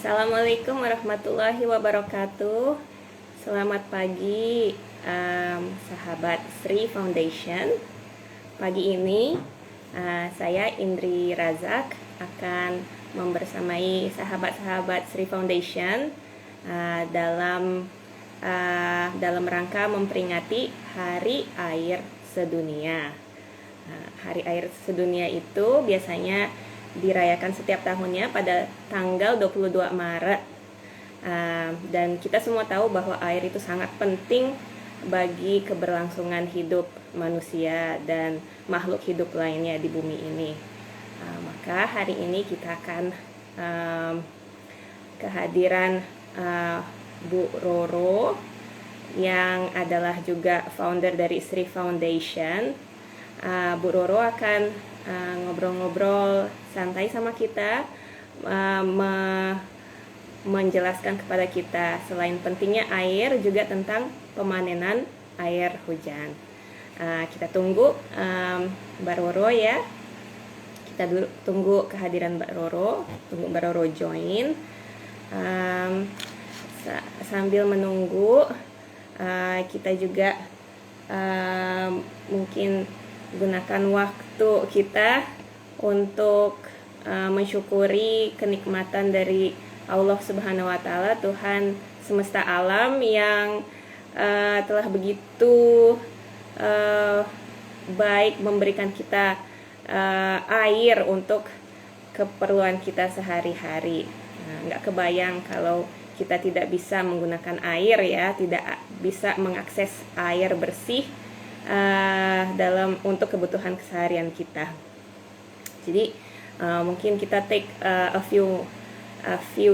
Assalamualaikum warahmatullahi wabarakatuh. Selamat pagi, sahabat Sri Foundation. Pagi ini saya Indri Razak akan membersamai sahabat-sahabat Sri Foundation dalam rangka memperingati Hari Air Sedunia. Hari Air Sedunia itu biasanya dirayakan setiap tahunnya pada tanggal 22 Maret. Dan kita semua tahu bahwa air itu sangat penting bagi keberlangsungan hidup manusia dan makhluk hidup lainnya di bumi ini. Maka hari ini kita akan kehadiran Bu Roro yang adalah juga founder dari Sri Foundation. Bu Roro akan ngobrol-ngobrol santai sama kita, menjelaskan kepada kita selain pentingnya air juga tentang pemanenan air hujan. Kita tunggu Mbak Roro ya. Kita tunggu kehadiran Mbak Roro, tunggu Mbak Roro join. Sambil menunggu, kita juga mungkin gunakan waktu kita untuk mensyukuri kenikmatan dari Allah Subhanahu wa Ta'ala, Tuhan semesta alam yang telah begitu baik memberikan kita air untuk keperluan kita sehari-hari. Nggak kebayang kalau kita tidak bisa menggunakan air ya, tidak bisa mengakses air bersih untuk kebutuhan keseharian kita. Jadi mungkin kita take a few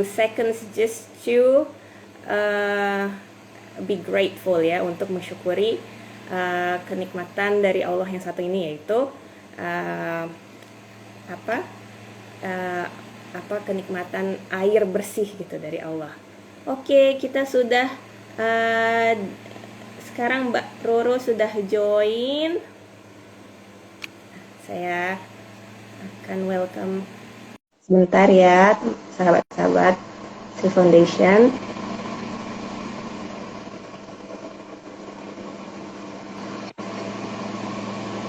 seconds just to be grateful ya, untuk mensyukuri kenikmatan dari Allah yang satu ini, yaitu kenikmatan air bersih gitu dari Allah. Oke, kita sudah sekarang Mbak Roro sudah join. Saya akan welcome sebentar ya, sahabat-sahabat Sri Foundation.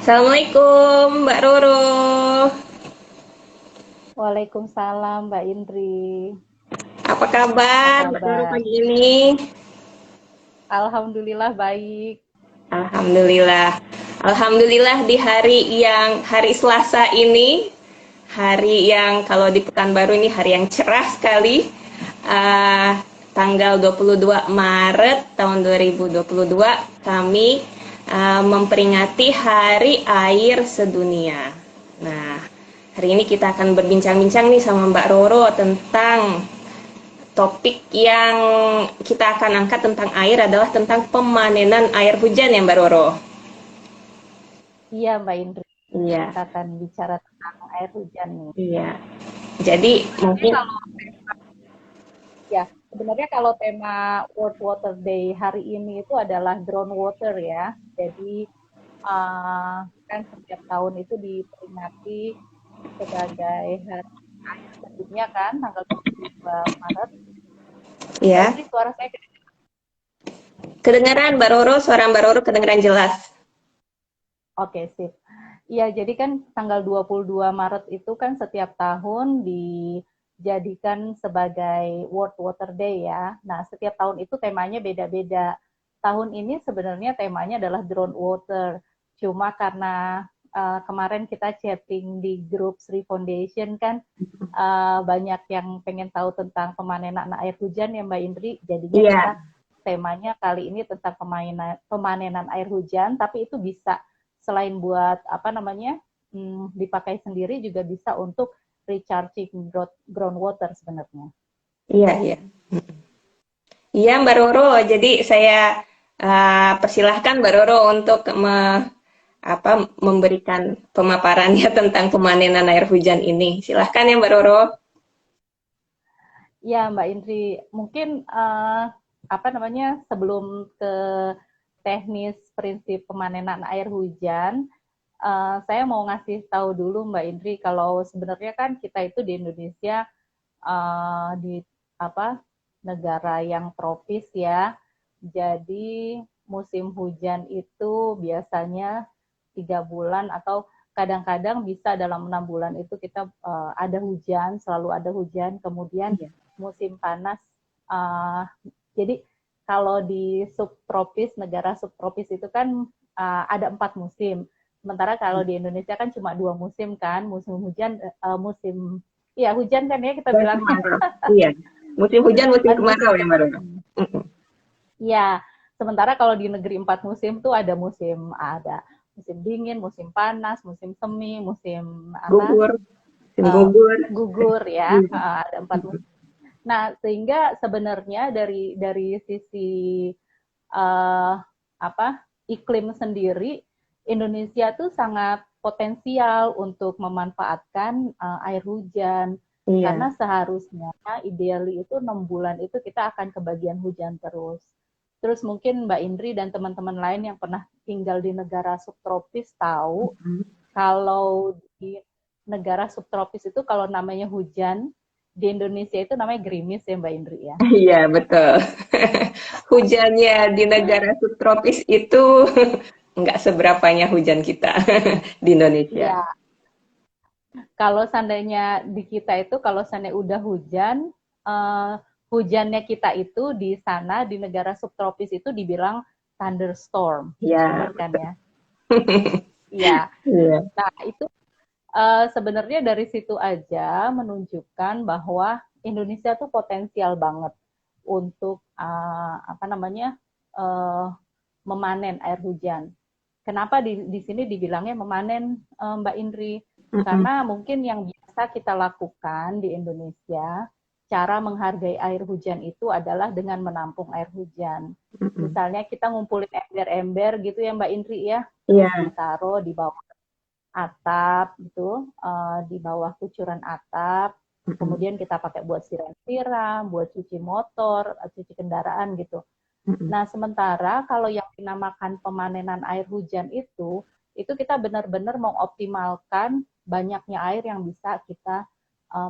Assalamualaikum Mbak Roro. Waalaikumsalam Mbak Indri. Apa kabar Mbak Roro pagi ini? Alhamdulillah baik. Alhamdulillah di hari Selasa ini, hari yang kalau di Pekanbaru ini hari yang cerah sekali. Tanggal 22 Maret tahun 2022 kami memperingati Hari Air Sedunia. Nah, hari ini kita akan berbincang-bincang nih sama Mbak Roro tentang topik yang kita akan angkat tentang air adalah tentang pemanenan air hujan ya Mbak Roro? Iya Mbak Indri. Iya. Kita akan bicara tentang air hujan nih. Iya. Jadi mungkin sebenarnya kalau tema World Water Day hari ini itu adalah groundwater ya. Jadi kan setiap tahun itu diperingati sebagai hari air sedunia kan, tanggal 22 Maret. ya. Jadi suara saya Kedengaran Mbak Roro, suara Mbak Roro kedengaran jelas. Oke, sip. Iya, jadi kan tanggal 22 Maret itu kan setiap tahun dijadikan sebagai World Water Day ya. Nah, setiap tahun itu temanya beda-beda. Tahun ini sebenarnya temanya adalah groundwater. Cuma karena kemarin kita chatting di grup Sri Foundation kan, banyak yang pengen tahu tentang pemanenan air hujan ya Mbak Indri. Jadinya kita temanya kali ini tentang pemanenan air hujan, tapi itu bisa selain buat dipakai sendiri juga bisa untuk recharging groundwater sebenarnya. Iya. Iya Mbak Roro, jadi saya persilahkan Mbak Roro untuk memberikan pemaparannya tentang pemanenan air hujan ini. Silahkan ya Mbak Roro. Ya Mbak Indri, mungkin sebelum ke teknis prinsip pemanenan air hujan, saya mau ngasih tahu dulu Mbak Indri kalau sebenarnya kan kita itu di Indonesia apa negara yang tropis ya. Jadi musim hujan itu biasanya 3 bulan atau kadang-kadang bisa dalam 6 bulan itu kita ada hujan, selalu ada hujan. Kemudian musim panas. Uh, jadi kalau di subtropis, negara subtropis itu kan ada 4 musim. Sementara kalau di Indonesia kan cuma 2 musim kan, musim hujan, musim ya hujan kan ya kita Dan bilang. kemarau. Iya. Musim hujan, musim Dan musim kemarau ya, Mbak Roro? ya, sementara kalau di negeri 4 musim tuh ada musim dingin, musim panas, musim semi, musim apa Gugur, musim gugur. gugur ya, Iya. ada 4 musim. Nah, sehingga sebenarnya dari sisi uh, apa iklim sendiri, Indonesia tuh sangat potensial untuk memanfaatkan air hujan karena Iya. seharusnya ideally itu 6 bulan itu kita akan kebagian hujan terus. Terus mungkin Mbak Indri dan teman-teman lain yang pernah tinggal di negara subtropis tahu kalau di negara subtropis itu kalau namanya hujan di Indonesia itu namanya gerimis ya Mbak Indri ya. Iya, betul. Hujannya di negara subtropis itu nggak seberapanya hujan kita di Indonesia. Iya, kalau seandainya di kita itu kalau seandainya udah hujan, uh, hujannya kita itu di sana di negara subtropis itu dibilang thunderstorm, Ya, benar kan ya? Iya. iya. Nah itu sebenarnya dari situ aja menunjukkan bahwa Indonesia tuh potensial banget untuk apa namanya memanen air hujan. Kenapa di sini dibilangnya memanen Mbak Indri? Mm-mm. Karena mungkin yang biasa kita lakukan di Indonesia, cara menghargai air hujan itu adalah dengan menampung air hujan. Mm-mm. Misalnya kita ngumpulin ember-ember gitu ya Mbak Indri ya, terus Iya. ditaruh di bawah atap gitu, di bawah kucuran atap. Mm-mm. Kemudian kita pakai buat siram-siram, buat cuci motor, cuci kendaraan gitu. Mm-mm. Nah, sementara kalau yang dinamakan pemanenan air hujan itu kita benar-benar mengoptimalkan banyaknya air yang bisa kita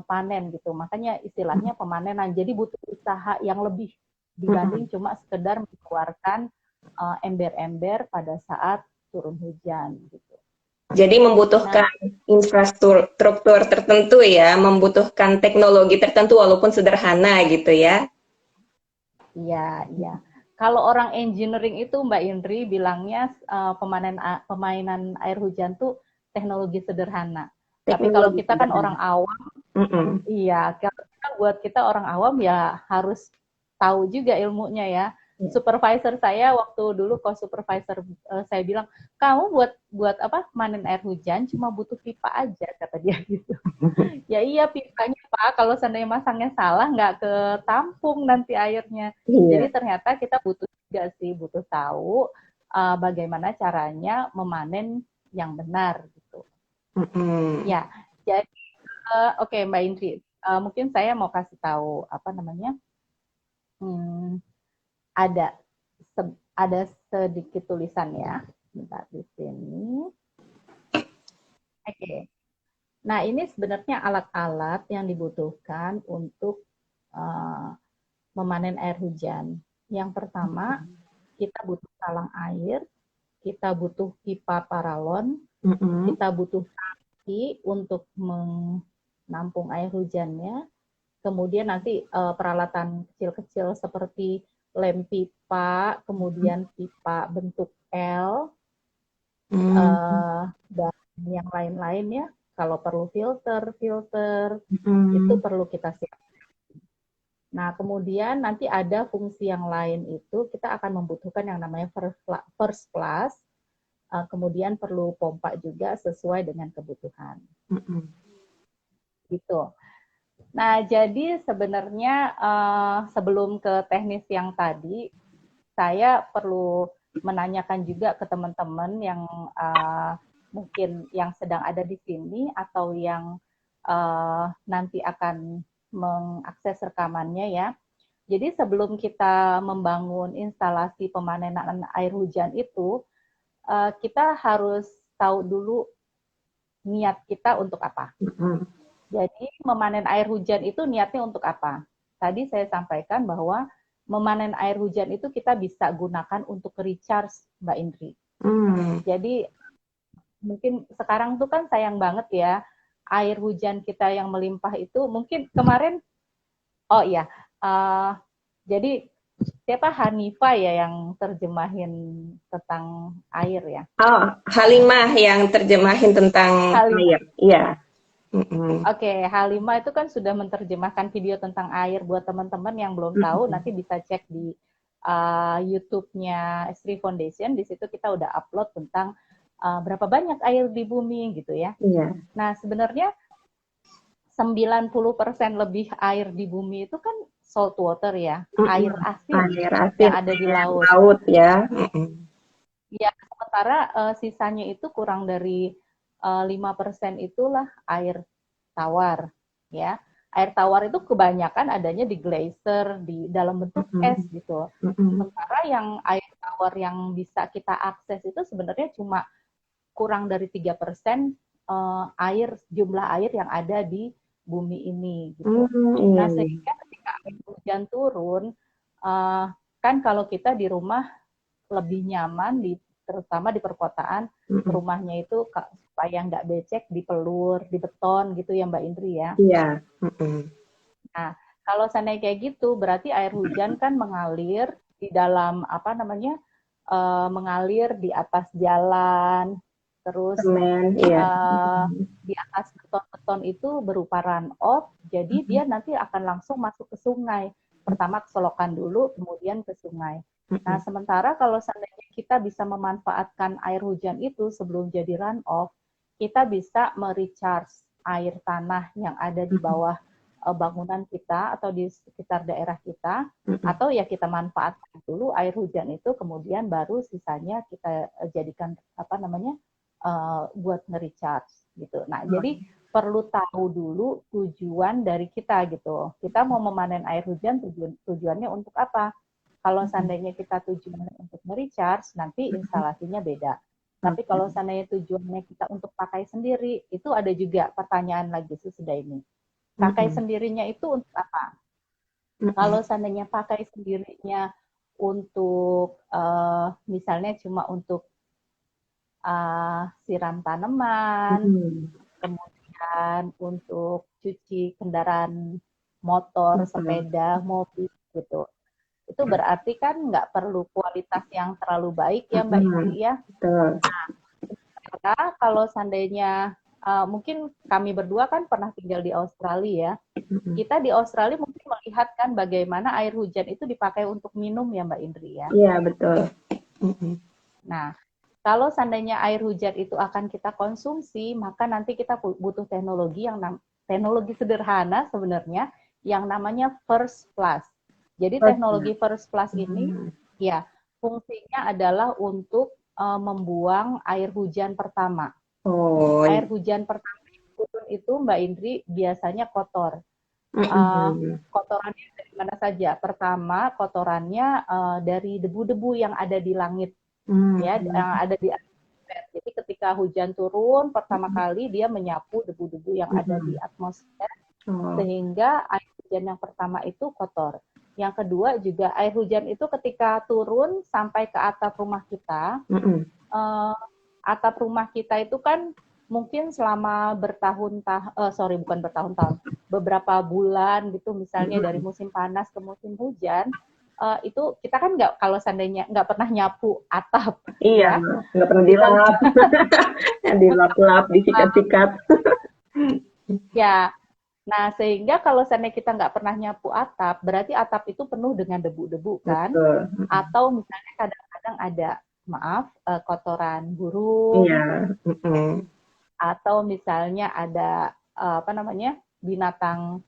panen gitu. Makanya istilahnya pemanenan. Jadi butuh usaha yang lebih dibanding Mm-mm. cuma sekedar mengeluarkan ember-ember pada saat turun hujan gitu. Jadi membutuhkan Nah, infrastruktur tertentu ya, membutuhkan teknologi tertentu walaupun sederhana gitu ya. iya, iya. Kalau orang engineering itu Mbak Indri bilangnya pemainan air hujan tuh teknologi sederhana. Tapi kalau Teknologi kita kan orang sederhana. awam, Mm-mm. iya, kalau kita buat kita orang awam ya harus tahu juga ilmunya ya. Ya. Supervisor saya waktu dulu supervisor saya bilang, kamu buat buat apa manen air hujan cuma butuh pipa aja kata dia gitu. Ya iya pipanya Pak, kalau seandainya masangnya salah nggak ketampung nanti airnya. Jadi Iya. ternyata kita butuh juga sih, butuh tahu bagaimana caranya memanen yang benar gitu. Mm-mm. Ya, jadi oke, Mbak Indri, mungkin saya mau kasih tahu apa namanya, hmm, ada ada sedikit tulisan ya, bentar di sini. Oke, nah ini sebenarnya alat-alat yang dibutuhkan untuk uh, memanen air hujan. Yang pertama, kita butuh talang air, kita butuh pipa paralon, Mm-mm. kita butuh tangki untuk menampung air hujannya, kemudian nanti peralatan kecil-kecil seperti lem pipa, kemudian pipa bentuk L, Mm. dan yang lain-lain ya. Kalau perlu filter itu Mm. perlu kita siapkan. Nah, kemudian nanti ada fungsi yang lain itu kita akan membutuhkan yang namanya first class, kemudian perlu pompa juga sesuai dengan kebutuhan. Mm. Gitu. Nah, jadi sebenarnya sebelum ke teknis yang tadi, saya perlu menanyakan juga ke teman-teman yang mungkin yang sedang ada di sini atau yang nanti akan mengakses rekamannya ya. Jadi sebelum kita membangun instalasi pemanenan air hujan itu, kita harus tahu dulu niat kita untuk apa. Mm. Jadi memanen air hujan itu niatnya untuk apa? tadi saya sampaikan bahwa memanen air hujan itu kita bisa gunakan untuk recharge, Mbak Indri. Jadi mungkin sekarang tuh kan sayang banget ya, air hujan kita yang melimpah itu mungkin kemarin, oh iya, jadi siapa Hanifah ya yang terjemahin tentang air ya? Oh, Halimah yang terjemahin tentang Halimah. air. Iya. Oke, Halimah itu kan sudah menerjemahkan video tentang air buat teman-teman yang belum tahu, nanti bisa cek di YouTube-nya Sri Foundation. Di situ kita udah upload tentang berapa banyak air di bumi gitu ya. Iya. Nah, sebenarnya 90% lebih air di bumi itu kan salt water ya, air asin Air asin yang ada di laut. laut ya. Ya, sementara sisanya itu kurang dari 5% itulah air tawar, ya. Air tawar itu kebanyakan adanya di glacier, di dalam bentuk es gitu. Sementara yang air tawar yang bisa kita akses itu sebenarnya cuma kurang dari 3% jumlah air yang ada di bumi ini gitu. Nah, sehingga ketika air hujan turun, kan kalau kita di rumah lebih nyaman terutama di perkotaan, rumahnya itu supaya nggak becek dipelur, di beton gitu ya Mbak Indri ya. Iya. Nah, kalau seandainya kayak gitu, berarti air hujan kan mengalir di dalam mengalir di atas jalan, terus Semen, iya. di atas beton-beton itu berupa runoff, jadi dia nanti akan langsung masuk ke sungai. Pertama ke selokan dulu, kemudian ke sungai. Nah, sementara kalau seandainya kita bisa memanfaatkan air hujan itu sebelum jadi runoff, kita bisa merecharge air tanah yang ada di bawah bangunan kita atau di sekitar daerah kita, atau ya kita manfaatkan dulu air hujan itu, kemudian baru sisanya kita jadikan buat nge-recharge gitu. Nah, jadi perlu tahu dulu tujuan dari kita gitu. Kita mau memanen air hujan tujuannya untuk apa? Kalau seandainya kita tujuannya untuk nge-recharge, nanti instalasinya beda. Tapi kalau seandainya tujuannya kita untuk pakai sendiri, itu ada juga pertanyaan lagi sesudah ini. Pakai sendirinya itu untuk apa? Kalau seandainya pakai sendirinya untuk misalnya cuma untuk siram tanaman, kemudian untuk cuci kendaraan motor, sepeda, mobil gitu. Itu berarti kan nggak perlu kualitas yang terlalu baik ya Mbak Indri ya. Betul. Nah, kalau seandainya mungkin kami berdua kan pernah tinggal di Australia ya. Kita di Australia mungkin melihat kan bagaimana air hujan itu dipakai untuk minum ya Mbak Indri ya. Iya, betul. Nah, kalau seandainya air hujan itu akan kita konsumsi, maka nanti kita butuh teknologi sederhana sebenarnya yang namanya first flush. Jadi teknologi first flush ini ya fungsinya adalah untuk membuang air hujan pertama. Air hujan pertama itu Mbak Indri biasanya kotor. Kotorannya dari mana saja? Pertama, kotorannya dari debu-debu yang ada di langit, ya, yang ada di atmosfer. Jadi ketika hujan turun, pertama kali dia menyapu debu-debu yang ada di atmosfer, sehingga air hujan yang pertama itu kotor. Yang kedua juga air hujan itu ketika turun sampai ke atap rumah kita, atap rumah kita itu kan mungkin selama beberapa bulan gitu, misalnya dari musim panas ke musim hujan, itu kita kan kalau seandainya nggak pernah nyapu atap, iya, ya, nggak pernah dilap, dilap-lap, disikat-sikat. Ya, nah sehingga kalau seandainya kita nggak pernah nyapu atap, berarti atap itu penuh dengan debu-debu kan, atau misalnya kadang-kadang ada kotoran burung, atau misalnya ada binatang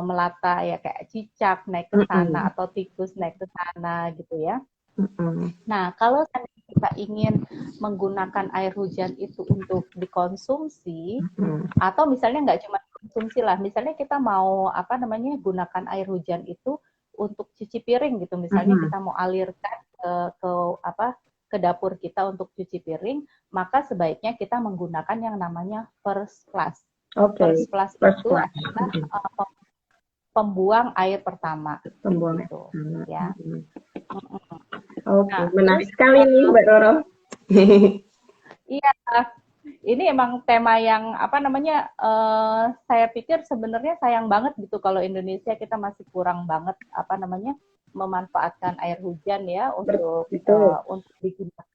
melata ya kayak cicak naik ke sana atau tikus naik ke sana gitu ya. Nah, kalau kita ingin menggunakan air hujan itu untuk dikonsumsi, atau misalnya nggak cuma dikonsumsi lah, misalnya kita mau gunakan air hujan itu untuk cuci piring gitu, misalnya kita mau alirkan ke dapur kita untuk cuci piring, maka sebaiknya kita menggunakan yang namanya first flush. First flush itu adalah pembuang air pertama Pembuangan gitu pertama. ya. Oke, Nah, menarik terus sekali nih Mbak Roro. iya, ini emang tema yang apa namanya, saya pikir sebenarnya sayang banget gitu kalau Indonesia kita masih kurang banget apa namanya memanfaatkan air hujan ya Betul. untuk digunakan.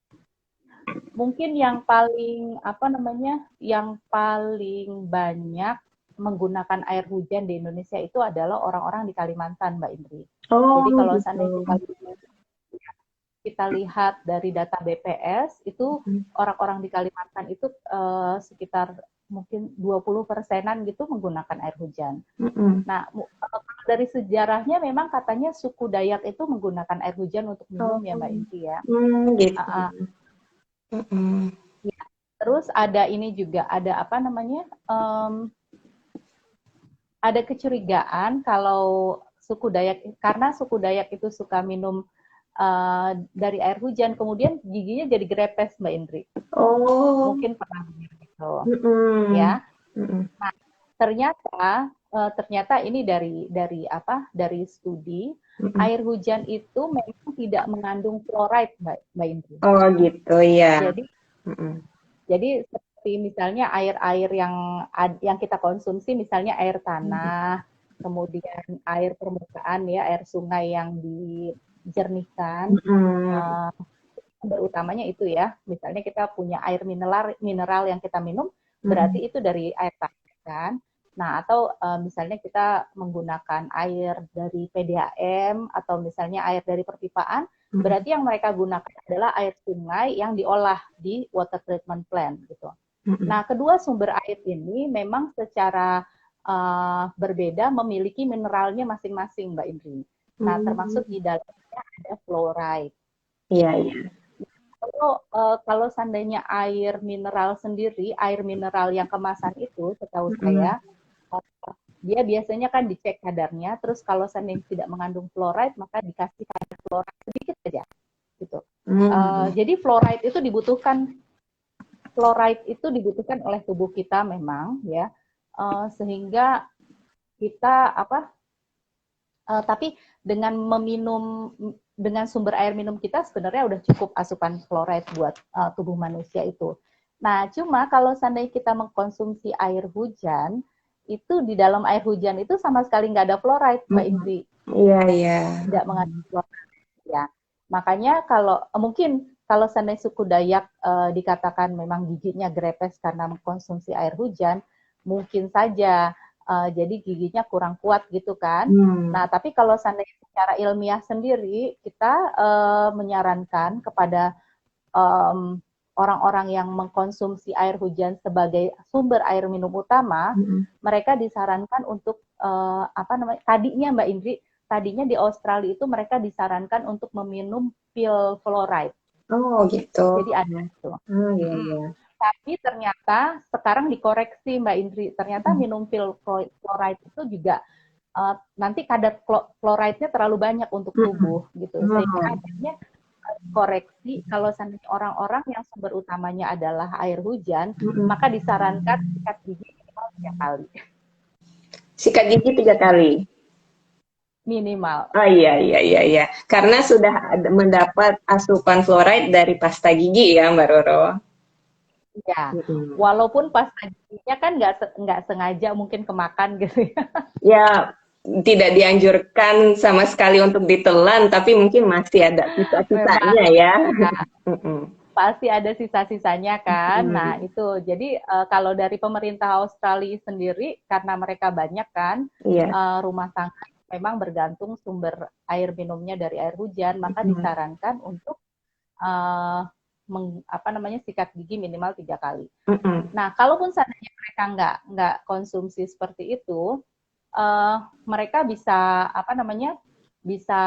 Mungkin yang paling apa namanya, yang paling banyak menggunakan air hujan di Indonesia itu adalah orang-orang di Kalimantan, Mbak Indri. Oh Jadi kalau gitu. seandainya kita lihat dari data BPS itu Mm-mm. orang-orang di Kalimantan itu sekitar mungkin 20%-an gitu menggunakan air hujan. Mm-mm. Nah, dari sejarahnya memang katanya suku Dayak itu menggunakan air hujan untuk minum Oh, ya Mbak Inti ya. gitu. Mm-mm. Ya. Terus ada ini juga ada apa namanya? Ada kecurigaan kalau suku Dayak karena suku Dayak itu suka minum dari air hujan, kemudian giginya jadi grepes Mbak Indri. Oh. Mungkin pernah begitu, Mm-mm. ya. Mm-mm. Nah, ternyata ini dari apa? Dari studi Mm-mm. air hujan itu memang tidak mengandung fluoride, Mbak Indri. Oh gitu ya. Jadi Mm-mm. jadi seperti misalnya air-air yang kita konsumsi, misalnya air tanah, kemudian air permukaan ya, air sungai yang dijernihkan, Mm-mm. sumber utamanya itu ya. Misalnya kita punya air mineral yang kita minum, Mm-mm. berarti itu dari air tanah kan. Nah, atau misalnya kita menggunakan air dari PDAM atau misalnya air dari perpipaan, Mm-mm. berarti yang mereka gunakan adalah air sungai yang diolah di water treatment plant gitu. Mm-mm. Nah, kedua sumber air ini memang secara berbeda memiliki mineralnya masing-masing, Mbak Indri. Nah, termasuk di dalamnya ada fluoride. Iya, iya. Kalau seandainya air mineral sendiri, air mineral yang kemasan itu, setahu Mm-mm. saya, dia biasanya kan dicek kadarnya, terus kalau seandainya tidak mengandung fluoride, maka dikasih kadar fluoride sedikit saja, gitu. Mm. Jadi fluoride itu dibutuhkan oleh tubuh kita memang, ya, sehingga kita apa? Tapi dengan dengan sumber air minum kita sebenarnya udah cukup asupan fluoride buat tubuh manusia itu. Nah, cuma kalau seandainya kita mengkonsumsi air hujan, itu di dalam air hujan itu sama sekali nggak ada fluoride, Mbak Mm-mm. Indri. Iya, iya. Tidak mengandung fluoride ya. Makanya kalau mungkin kalau seandainya suku Dayak dikatakan memang giginya grepes karena mengkonsumsi air hujan, mungkin saja jadi giginya kurang kuat gitu kan. Hmm. Nah, tapi kalau seandainya secara ilmiah sendiri, kita menyarankan kepada orang-orang yang mengkonsumsi air hujan sebagai sumber air minum utama, Mm-mm. mereka disarankan untuk apa namanya? Tadinya di Australia itu mereka disarankan untuk meminum pil fluoride. Oh gitu. Jadi ada itu. Oh iya, iya. Tapi ternyata sekarang dikoreksi Mbak Indri, ternyata minum pil fluoride itu juga nanti kadar fluoride-nya terlalu banyak untuk Mm-mm. tubuh gitu. Oh. Sehingga akhirnya koreksi kalau seandainya orang-orang yang sumber utamanya adalah air hujan, Mm-mm. maka disarankan sikat gigi minimal 3 kali. Sikat gigi 3 kali. Minimal. Oh iya, iya, iya, iya. Karena sudah mendapat asupan fluoride dari pasta gigi ya, Mbak Roro. Ya, Mm-mm. walaupun pasta giginya kan nggak sengaja mungkin kemakan gitu ya. Ya, tidak dianjurkan sama sekali untuk ditelan, tapi mungkin masih ada Memang sisa-sisanya ya. ya, Mm-mm. pasti ada sisa-sisanya kan. Nah, Mm-mm. itu. Jadi kalau dari pemerintah Australia sendiri karena mereka banyak kan Iya. rumah tangga memang bergantung sumber air minumnya dari air hujan, maka Mm-mm. disarankan untuk uh, apa namanya sikat gigi minimal 3 kali. Mm-mm. Nah, kalaupun seandainya mereka nggak konsumsi seperti itu, mereka bisa apa namanya bisa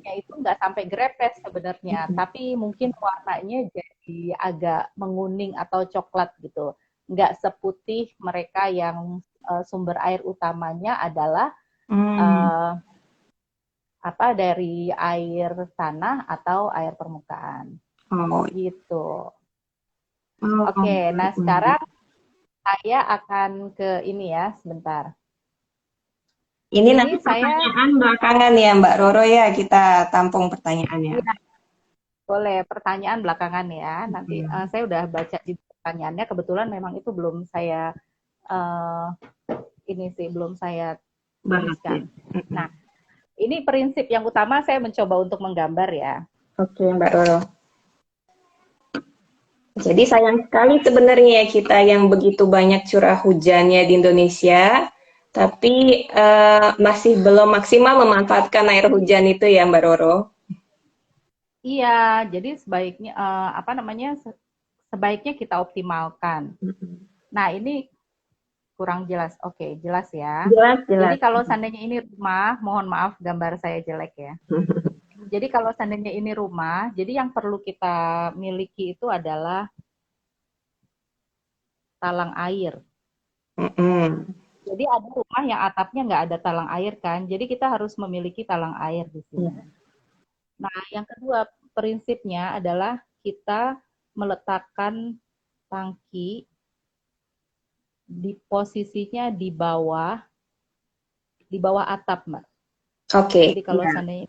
ya itu nggak sampai grepes sebenarnya, Mm-mm. tapi mungkin warnanya jadi agak menguning atau coklat gitu. Nggak seputih mereka yang sumber air utamanya adalah Mm. uh, apa dari air tanah atau air permukaan Oh. gitu. Oh. Oke, nah Mm-mm. sekarang saya akan ke ini ya sebentar. Ini nanti Ini saya pertanyaan belakangan ya Mbak Roro ya, kita tampung pertanyaannya. ya, boleh pertanyaan belakangan ya. Nanti Hmm, saya udah baca di pertanyaannya. Kebetulan memang itu belum saya eh, ini sih belum saya bahas ya. tuliskan. Nah, ini prinsip yang utama saya mencoba untuk menggambar ya. Oke Mbak Roro. Jadi sayang sekali sebenarnya ya kita yang begitu banyak curah hujannya di Indonesia, tapi masih belum maksimal memanfaatkan air hujan itu ya Mbak Roro. Iya, jadi sebaiknya apa namanya sebaiknya kita optimalkan. Nah, ini kurang jelas. Oke, jelas ya. Jelas, Jadi jelas. kalau seandainya ini rumah, mohon maaf gambar saya jelek ya. Jadi kalau seandainya ini rumah, jadi yang perlu kita miliki itu adalah talang air. Mm-mm. Jadi ada rumah yang atapnya nggak ada talang air kan, jadi kita harus memiliki talang air di sini. Ya. Nah, yang kedua prinsipnya adalah kita meletakkan tangki di posisinya di bawah atap, Mbak. Oke, Jadi kalau ya. seandainya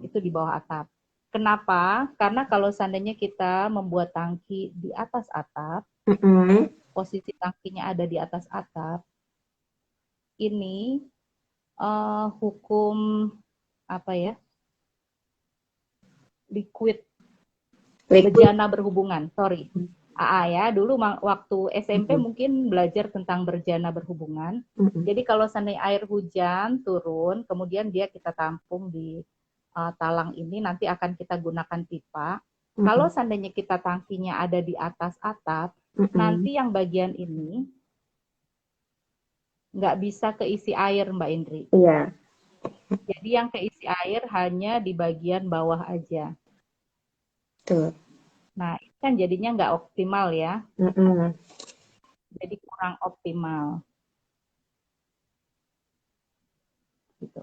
itu di bawah atap. Kenapa? Karena kalau seandainya kita membuat tangki di atas atap, Mm-mm. posisi tangkinya ada di atas atap, ini hukum apa ya? Liquid Liquid. bejana berhubungan. Sorry. AA ya, dulu waktu SMP Mm-mm. mungkin belajar tentang berjana berhubungan. Mm-mm. Jadi kalau seandainya air hujan turun, kemudian dia kita tampung di talang ini, nanti akan kita gunakan pipa. Kalau Mm-mm. seandainya kita tangkinya ada di atas atap, Mm-mm. nanti yang bagian ini nggak bisa keisi air, Mbak Indri. Iya, Jadi yang keisi air hanya di bagian bawah aja. betul. Nah, ini kan jadinya nggak optimal ya. Mm-mm. Jadi kurang optimal. Gitu.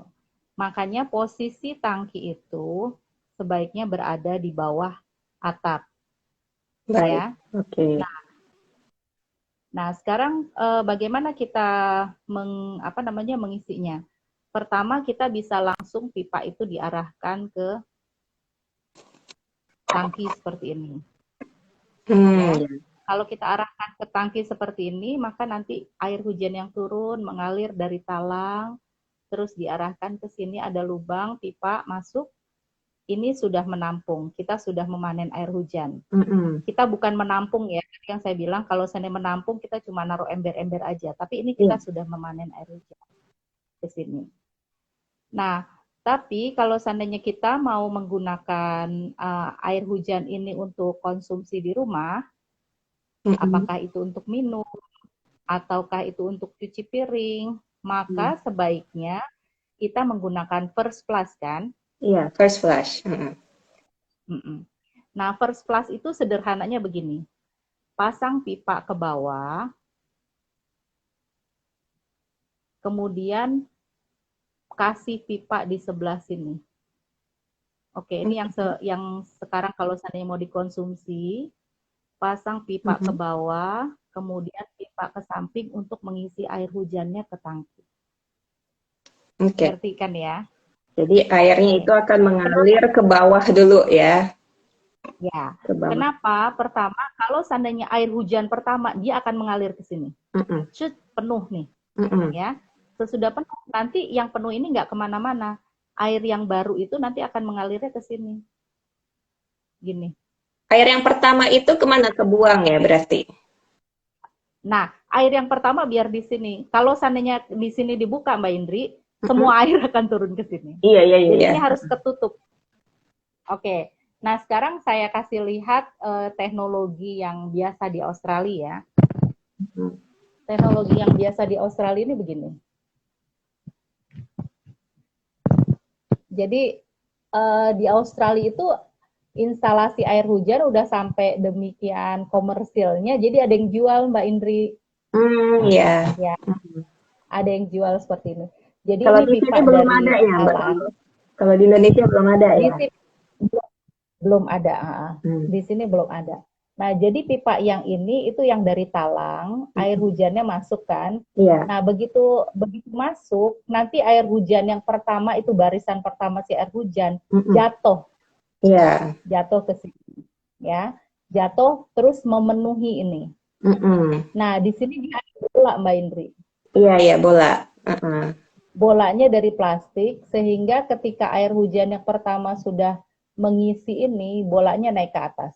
Makanya posisi tangki itu sebaiknya berada di bawah atap. Baik, Ya. oke. Nah, sekarang bagaimana kita mengisinya? Pertama, kita bisa langsung pipa itu diarahkan ke tangki seperti ini. Ya. Ya. Kalau kita arahkan ke tangki seperti ini, maka nanti air hujan yang turun mengalir dari talang, terus diarahkan ke sini ada lubang, pipa masuk, ini sudah menampung, kita sudah memanen air hujan. Mm-mm. Kita bukan menampung ya, yang saya bilang kalau saya menampung kita cuma naruh ember-ember aja, tapi ini kita Iya. sudah memanen air hujan ke sini. Nah, tapi kalau seandainya kita mau menggunakan air hujan ini untuk konsumsi di rumah, Mm-mm. apakah itu untuk minum ataukah itu untuk cuci piring, Mm. maka sebaiknya kita menggunakan first flush kan. Iya, first flush. Mm-mm. Nah, first flush itu sederhananya begini. Pasang pipa ke bawah, kemudian kasih pipa di sebelah sini. Oke, ini yang sekarang kalau seandainya mau dikonsumsi, pasang pipa ke Mm-mm. bawah, kemudian pipa ke samping untuk mengisi air hujannya ke tangki. Oke. Ngerti kan ya? Jadi airnya Oke. itu akan Kenapa? mengalir ke bawah dulu ya, Ya. ke bawah. Kenapa? Pertama, kalau seandainya air hujan pertama, dia akan mengalir ke sini. Mm-mm. Cut, penuh nih. Mm-mm. Ya. Sesudah penuh, nanti yang penuh ini nggak kemana-mana. Air yang baru itu nanti akan mengalirnya ke sini. Gini. Air yang pertama itu kemana? Kebuang ya berarti. Nah, air yang pertama biar di sini. Kalau seandainya di sini dibuka, Mbak Indri, Mm-mm. semua air akan turun ke sini. Iya, iya, iya, Jadi iya. ini harus ketutup. Oke. Nah, sekarang saya kasih lihat teknologi yang biasa di Australia. Mm. Teknologi yang biasa di Australia ini begini. Jadi di Australia itu instalasi air hujan udah sampai demikian komersilnya. Jadi ada yang jual Mbak Indri, Iya. ya Mm. ada yang jual seperti ini. Jadi Kalau ini di sini pipa belum dari ada ya, Mbak. talang. Kalau di Indonesia belum ada Di ya. sini belum ada, Hmm. di sini belum ada. Nah, jadi pipa yang ini itu yang dari talang, air hujannya masuk kan. Iya. Nah, begitu begitu masuk, nanti air hujan yang pertama itu barisan pertama si air hujan Mm-mm. jatuh, Iya. jatuh ke sini, ya. Jatuh terus memenuhi ini. Mm-mm. Nah, di sini dia ada bola, Mbak Indri. Iya, iya, bola. Mm-mm. Bolanya dari plastik, sehingga ketika air hujan yang pertama sudah mengisi ini, bolanya naik ke atas.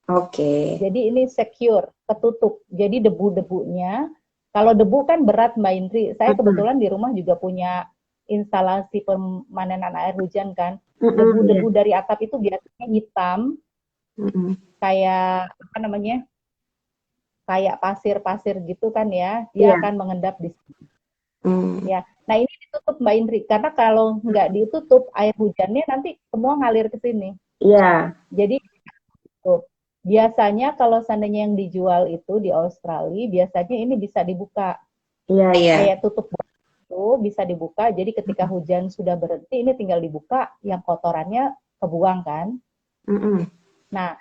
Oke. Jadi ini secure, ketutup. Jadi debu-debunya, kalau debu kan berat Mbak Indri. Saya Mm-mm. kebetulan di rumah juga punya instalasi pemanenan air hujan kan. Mm-mm, iya. Debu-debu dari atap itu biasanya hitam, Mm-mm. kayak apa namanya? Kayak pasir-pasir gitu kan ya. Dia Iya. akan mengendap di sini. Mm. Ya. Nah ini ditutup Mbak Indri, karena kalau nggak ditutup air hujannya nanti semua ngalir ke sini. Iya. Jadi tutup. Biasanya kalau seandainya yang dijual itu di Australia, biasanya ini bisa dibuka. Iya, iya. Kayak tutup itu bisa dibuka. Jadi ketika hujan sudah berhenti, ini tinggal dibuka, yang kotorannya kebuang kan. Mm-mm. Nah,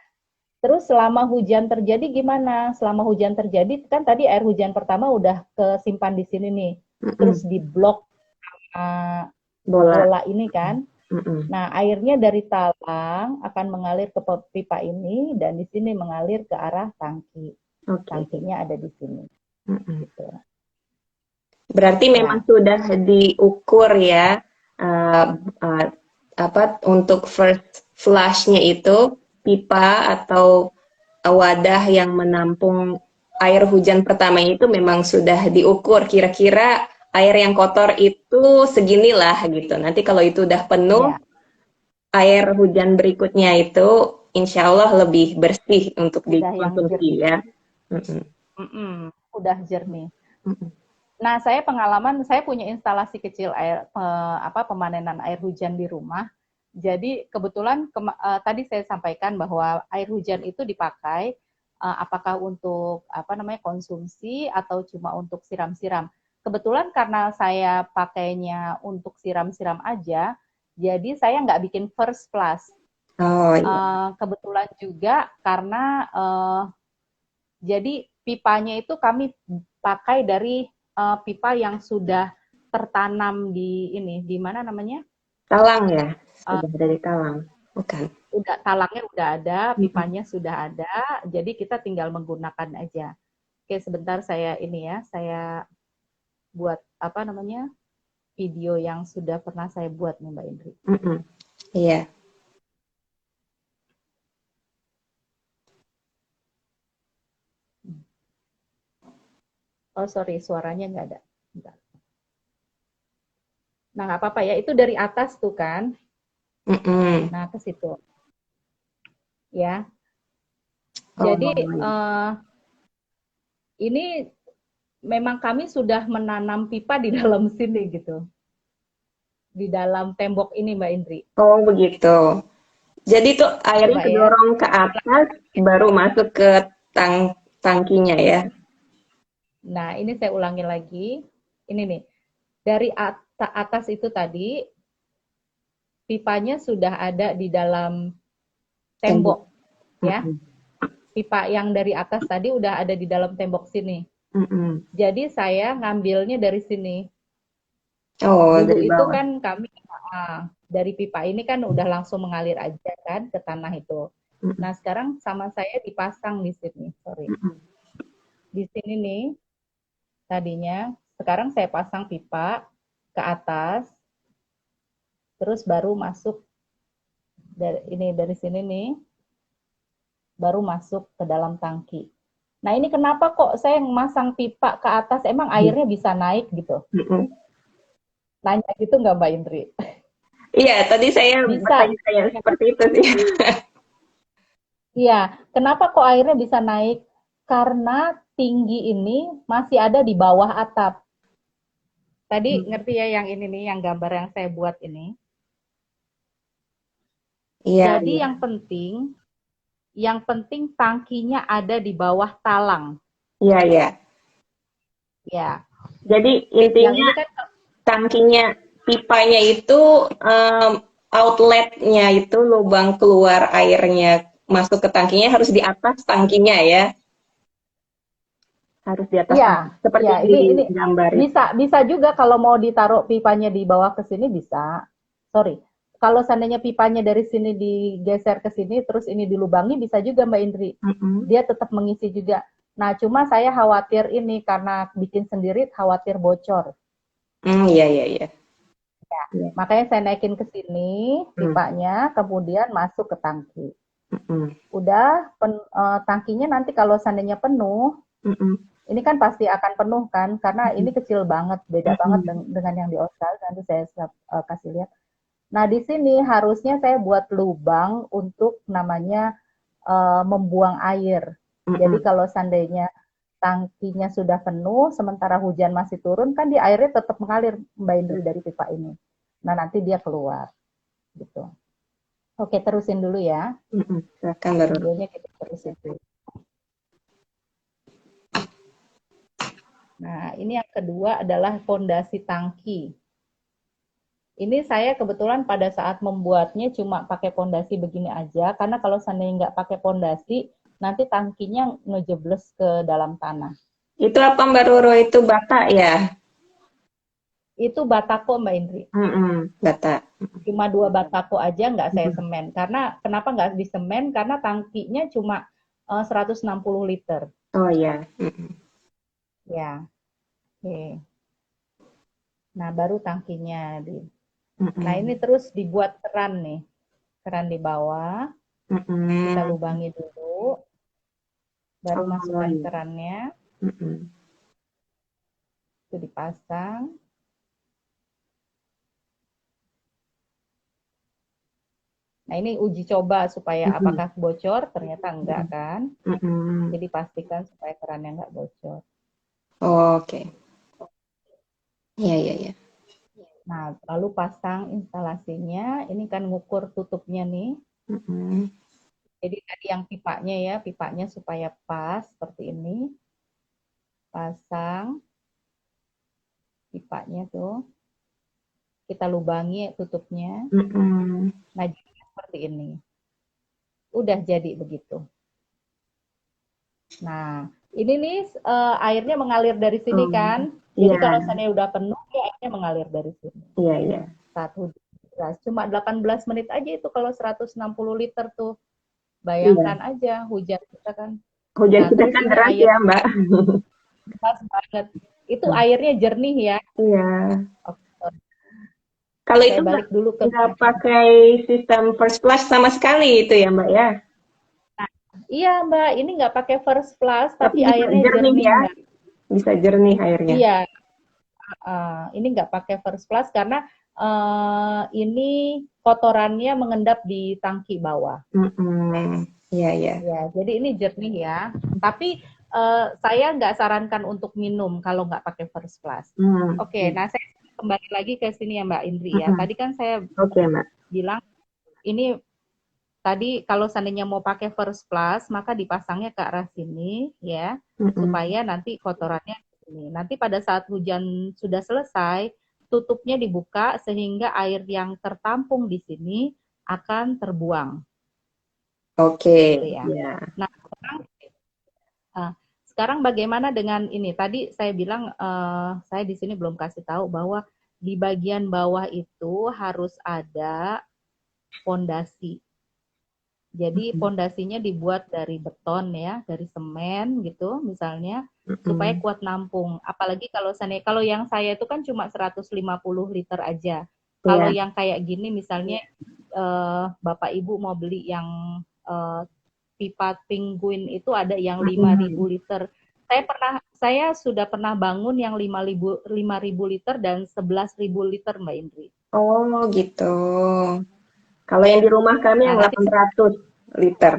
terus selama hujan terjadi gimana? Selama hujan terjadi kan tadi air hujan pertama udah kesimpan di sini nih. Mm-mm. Terus diblok uh, Bola. bola ini kan. Mm-mm. Nah, airnya dari talang akan mengalir ke pipa ini dan di sini mengalir ke arah tangki. Oke. Tangkinya ada di sini. Mm-mm. Gitu. Berarti memang Ya, sudah diukur ya, eh, eh, apa untuk first flush-nya itu pipa atau wadah yang menampung air hujan pertama itu memang sudah diukur kira-kira air yang kotor itu seginilah gitu. Nanti kalau itu udah penuh, ya, air hujan berikutnya itu insya Allah lebih bersih untuk udah yang dikonsumsi jernih. ya. Mm-mm. Udah jernih. Mm-mm. Nah, saya punya instalasi kecil pemanenan air hujan di rumah. Jadi kebetulan tadi saya sampaikan bahwa air hujan itu dipakai apakah untuk konsumsi atau cuma untuk siram-siram. Kebetulan karena saya pakainya untuk siram-siram aja, jadi saya nggak bikin first flush. Oh iya. Kebetulan juga karena jadi pipanya itu kami pakai dari pipa yang sudah tertanam di mana namanya? Talang ya, Uh, sudah dari talang, bukan? udah talangnya udah ada, Mm-mm. pipanya sudah ada, jadi kita tinggal menggunakan aja. Oke, sebentar saya buat video yang sudah pernah saya buat nih Mbak Indri. Mm-mm. Iya. Oh sorry, suaranya nggak ada. Bentar. Nah nggak apa-apa ya, itu dari atas tuh kan. Mm-mm. Nah ke situ ya. Jadi Oh, ini memang kami sudah menanam pipa di dalam sini gitu, di dalam tembok ini Mbak Indri. oh begitu. Jadi tuh airnya Coba ya. kedorong ke atas, baru masuk ke tangkinya ya. Nah ini saya ulangi lagi. Ini nih, dari atas itu tadi pipanya sudah ada di dalam Tembok. tembok ya. Mm-mm. Pipa yang dari atas tadi udah ada di dalam tembok sini. Mm-mm. Jadi saya ngambilnya dari sini. Oh, Dulu dari itu bawah. kan kami dari pipa ini kan udah langsung mengalir aja kan ke tanah itu. Mm-mm. Nah, sekarang sama saya dipasang di sini, sorry. Mm-mm. Di sini nih, tadinya, sekarang saya pasang pipa ke atas, terus baru masuk dari sini nih, baru masuk ke dalam tangki. Nah, ini kenapa kok saya masang pipa ke atas, emang airnya bisa naik gitu? Mm-mm. Nanya gitu nggak Mbak Indri? Iya, tadi saya Bisa. bertanya seperti itu sih. Iya, kenapa kok airnya bisa naik? Karena tinggi ini masih ada di bawah atap. Tadi ngerti ya yang ini nih, yang gambar yang saya buat ini. Iya, Jadi iya. yang penting tangkinya ada di bawah talang. Iya, iya. Ya, Jadi yang intinya ini kan tangkinya, pipanya itu outletnya itu lubang keluar airnya masuk ke tangkinya harus di atas tangkinya ya. Harus di atas Iya, tangki. Seperti iya. yang di Ini gambar itu. bisa juga kalau mau ditaruh pipanya di bawah ke sini bisa. Sorry. Kalau seandainya pipanya dari sini digeser ke sini, terus ini dilubangi, bisa juga Mbak Indri. Mm-mm. Dia tetap mengisi juga. Nah, cuma saya khawatir ini karena bikin sendiri, khawatir bocor. Iya, iya, iya. Iya. Makanya saya naikin ke sini Mm. pipanya, kemudian masuk ke tangki. Mm-mm. Udah, tangkinya nanti kalau seandainya penuh, Mm-mm. ini kan pasti akan penuh kan, karena ini kecil banget, beda banget Mm-mm. dengan yang di Australia. Nanti saya kasih lihat. Nah, di sini harusnya saya buat lubang untuk namanya membuang air. Jadi Mm-mm. kalau seandainya tangkinya sudah penuh, sementara hujan masih turun, kan di airnya tetap mengalir Mbak Indri dari pipa ini. Nah, nanti dia keluar gitu. Oke, terusin dulu ya. Mm-mm. Silakan baru. Videonya kita terusin dulu. Nah, ini yang kedua adalah fondasi tangki. Ini saya kebetulan pada saat membuatnya cuma pakai fondasi begini aja, karena kalau seandainya nggak pakai fondasi, nanti tangkinya ngejebles ke dalam tanah. Itu apa Mbak Roro? Itu bata ya? Itu batako Mbak Indri. Mm-mm. Bata. Cuma 2 batako aja nggak saya Mm-mm. semen. Karena kenapa nggak disemen? Karena tangkinya cuma 160 liter. Oh ya. Mm-mm. Ya, oke. Nah, baru tangkinya. Nah, ini Mm-mm. terus dibuat keran nih. Keran di bawah. Kita Mm-mm. lubangi dulu. Baru Oh masukkan iya. kerannya. Mm-mm. Itu dipasang. Nah, ini uji coba supaya Mm-mm. apakah bocor, ternyata enggak Mm-mm. kan. Mm-mm. Jadi pastikan supaya kerannya enggak bocor. Oke. Iya, iya, iya. Nah, lalu pasang instalasinya, ini kan ngukur tutupnya nih. Mm-mm. Jadi tadi yang pipanya ya, pipanya supaya pas seperti ini. Pasang pipanya tuh. Kita lubangi tutupnya. Mm-mm. Nah, jadi seperti ini. Udah jadi begitu. Nah, ini nih airnya mengalir dari sini Oh, kan. Jadi iya, kalau seandainya udah penuh, ya airnya mengalir dari sini. iya, iya. Satu gelas. Cuma 18 menit aja itu kalau 160 liter tuh. Iya. Bayangkan aja hujan kita kan. Hujan Nah, kita terus kan ini deras air ya, Mbak. pas banget. Itu airnya jernih ya. Iya. Oke, Kalau itu saya balik dulu ke nggak pakai sistem first flush sama sekali itu ya, Mbak ya. Iya, Mbak, ini nggak pakai first class, Tapi tapi bisa airnya jernih jernih, ya, Mbak. bisa jernih airnya. Iya, ini nggak pakai first class karena ini kotorannya mengendap di tangki bawah. Mm-mm. Iya, iya. Ya, jadi ini jernih ya. Tapi saya nggak sarankan untuk minum kalau nggak pakai first class. Mm. Oke, nah saya kembali lagi ke sini ya Mbak Indri ya. Mm-mm. Tadi kan saya Oke, Mbak. bilang ini tadi kalau seandainya mau pakai first class maka dipasangnya ke arah sini ya Mm-mm. supaya nanti kotorannya ini. Nanti pada saat hujan sudah selesai, tutupnya dibuka sehingga air yang tertampung di sini akan terbuang Oke, gitu ya. ya. Nah, Uh, sekarang bagaimana dengan ini? Tadi saya bilang saya di sini belum kasih tahu bahwa di bagian bawah itu harus ada fondasi. Jadi Mm-mm. fondasinya dibuat dari beton ya, dari semen gitu misalnya supaya Mm-mm. kuat nampung. Apalagi kalau yang saya itu kan cuma 150 liter aja. Kalau Iya. yang kayak gini misalnya Bapak Ibu mau beli yang eh, pipa penguin itu ada yang 5.000 Mm-mm. liter. Saya sudah pernah bangun yang 5.000 liter dan 11.000 liter Mbak Indri. Oh, gitu. Kalau yang di rumah kami Nah, yang nanti 800 liter.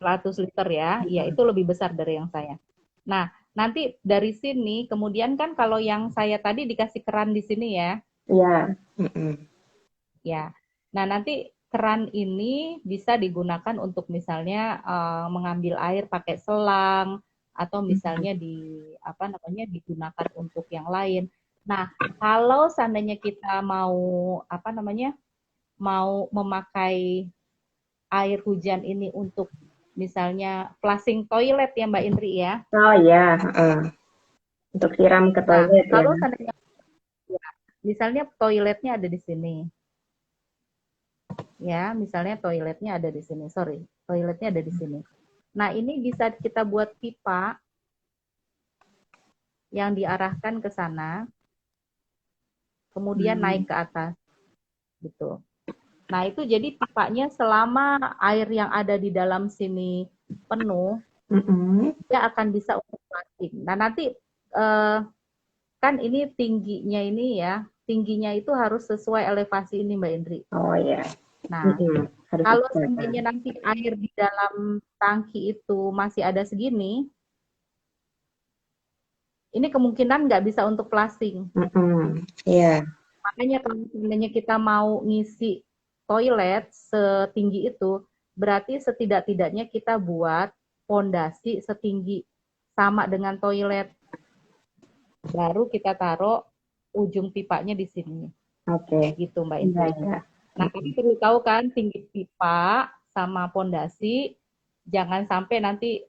100 liter ya, ya itu lebih besar dari yang saya. Nah, nanti dari sini kemudian kan kalau yang saya tadi dikasih keran di sini ya, Iya. Mm-mm. ya. Nah, nanti keran ini bisa digunakan untuk misalnya mengambil air pakai selang atau misalnya apa namanya digunakan untuk yang lain. Nah, kalau seandainya kita mau apa namanya mau memakai air hujan ini untuk misalnya flushing toilet ya Mbak Indri ya. Oh ya, untuk siram ke Nah, toilet ya. kalau seandainya ya, misalnya toiletnya ada di sini. Ya, misalnya toiletnya ada di sini. Sorry, toiletnya ada di sini. Nah, ini bisa kita buat pipa yang diarahkan ke sana, kemudian naik ke atas, gitu. Nah, itu jadi pipanya selama air yang ada di dalam sini penuh, dia akan bisa untuk flushing. Nah, nanti kan ini tingginya ini ya, tingginya itu harus sesuai elevasi ini Mbak Indri. Oh ya. Nah, Harus kalau disesuaikan. seandainya nanti air di dalam tangki itu masih ada segini, ini kemungkinan nggak bisa untuk flushing. Iya. Makanya kalau seandainya kita mau ngisi toilet setinggi itu, berarti setidak-tidaknya kita buat pondasi setinggi sama dengan toilet. Baru kita taruh ujung pipanya di sini. Oke. Gitu Mbak Iya, Indri. iya. Nah, tapi perlu tahu kan tinggi pipa sama pondasi, jangan sampai nanti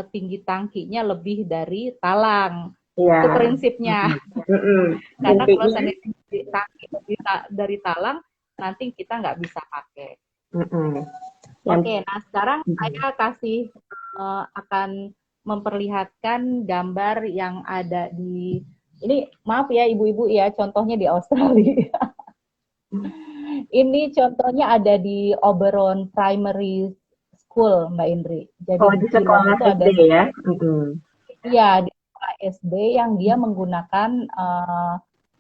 tinggi tangkinya lebih dari talang. Iya. Itu prinsipnya. Karena kalau Intinya, seandainya tinggi tangki lebih dari talang, nanti kita nggak bisa pakai. Oke, nah sekarang saya kasih akan memperlihatkan gambar yang ada di ini, maaf ya ibu-ibu ya, contohnya di Australia. Ini contohnya ada di Oberon Primary School, Mbak Indri. Jadi oh, di di luar sekolah itu ada SD ya? iya di sekolah SD yang dia menggunakan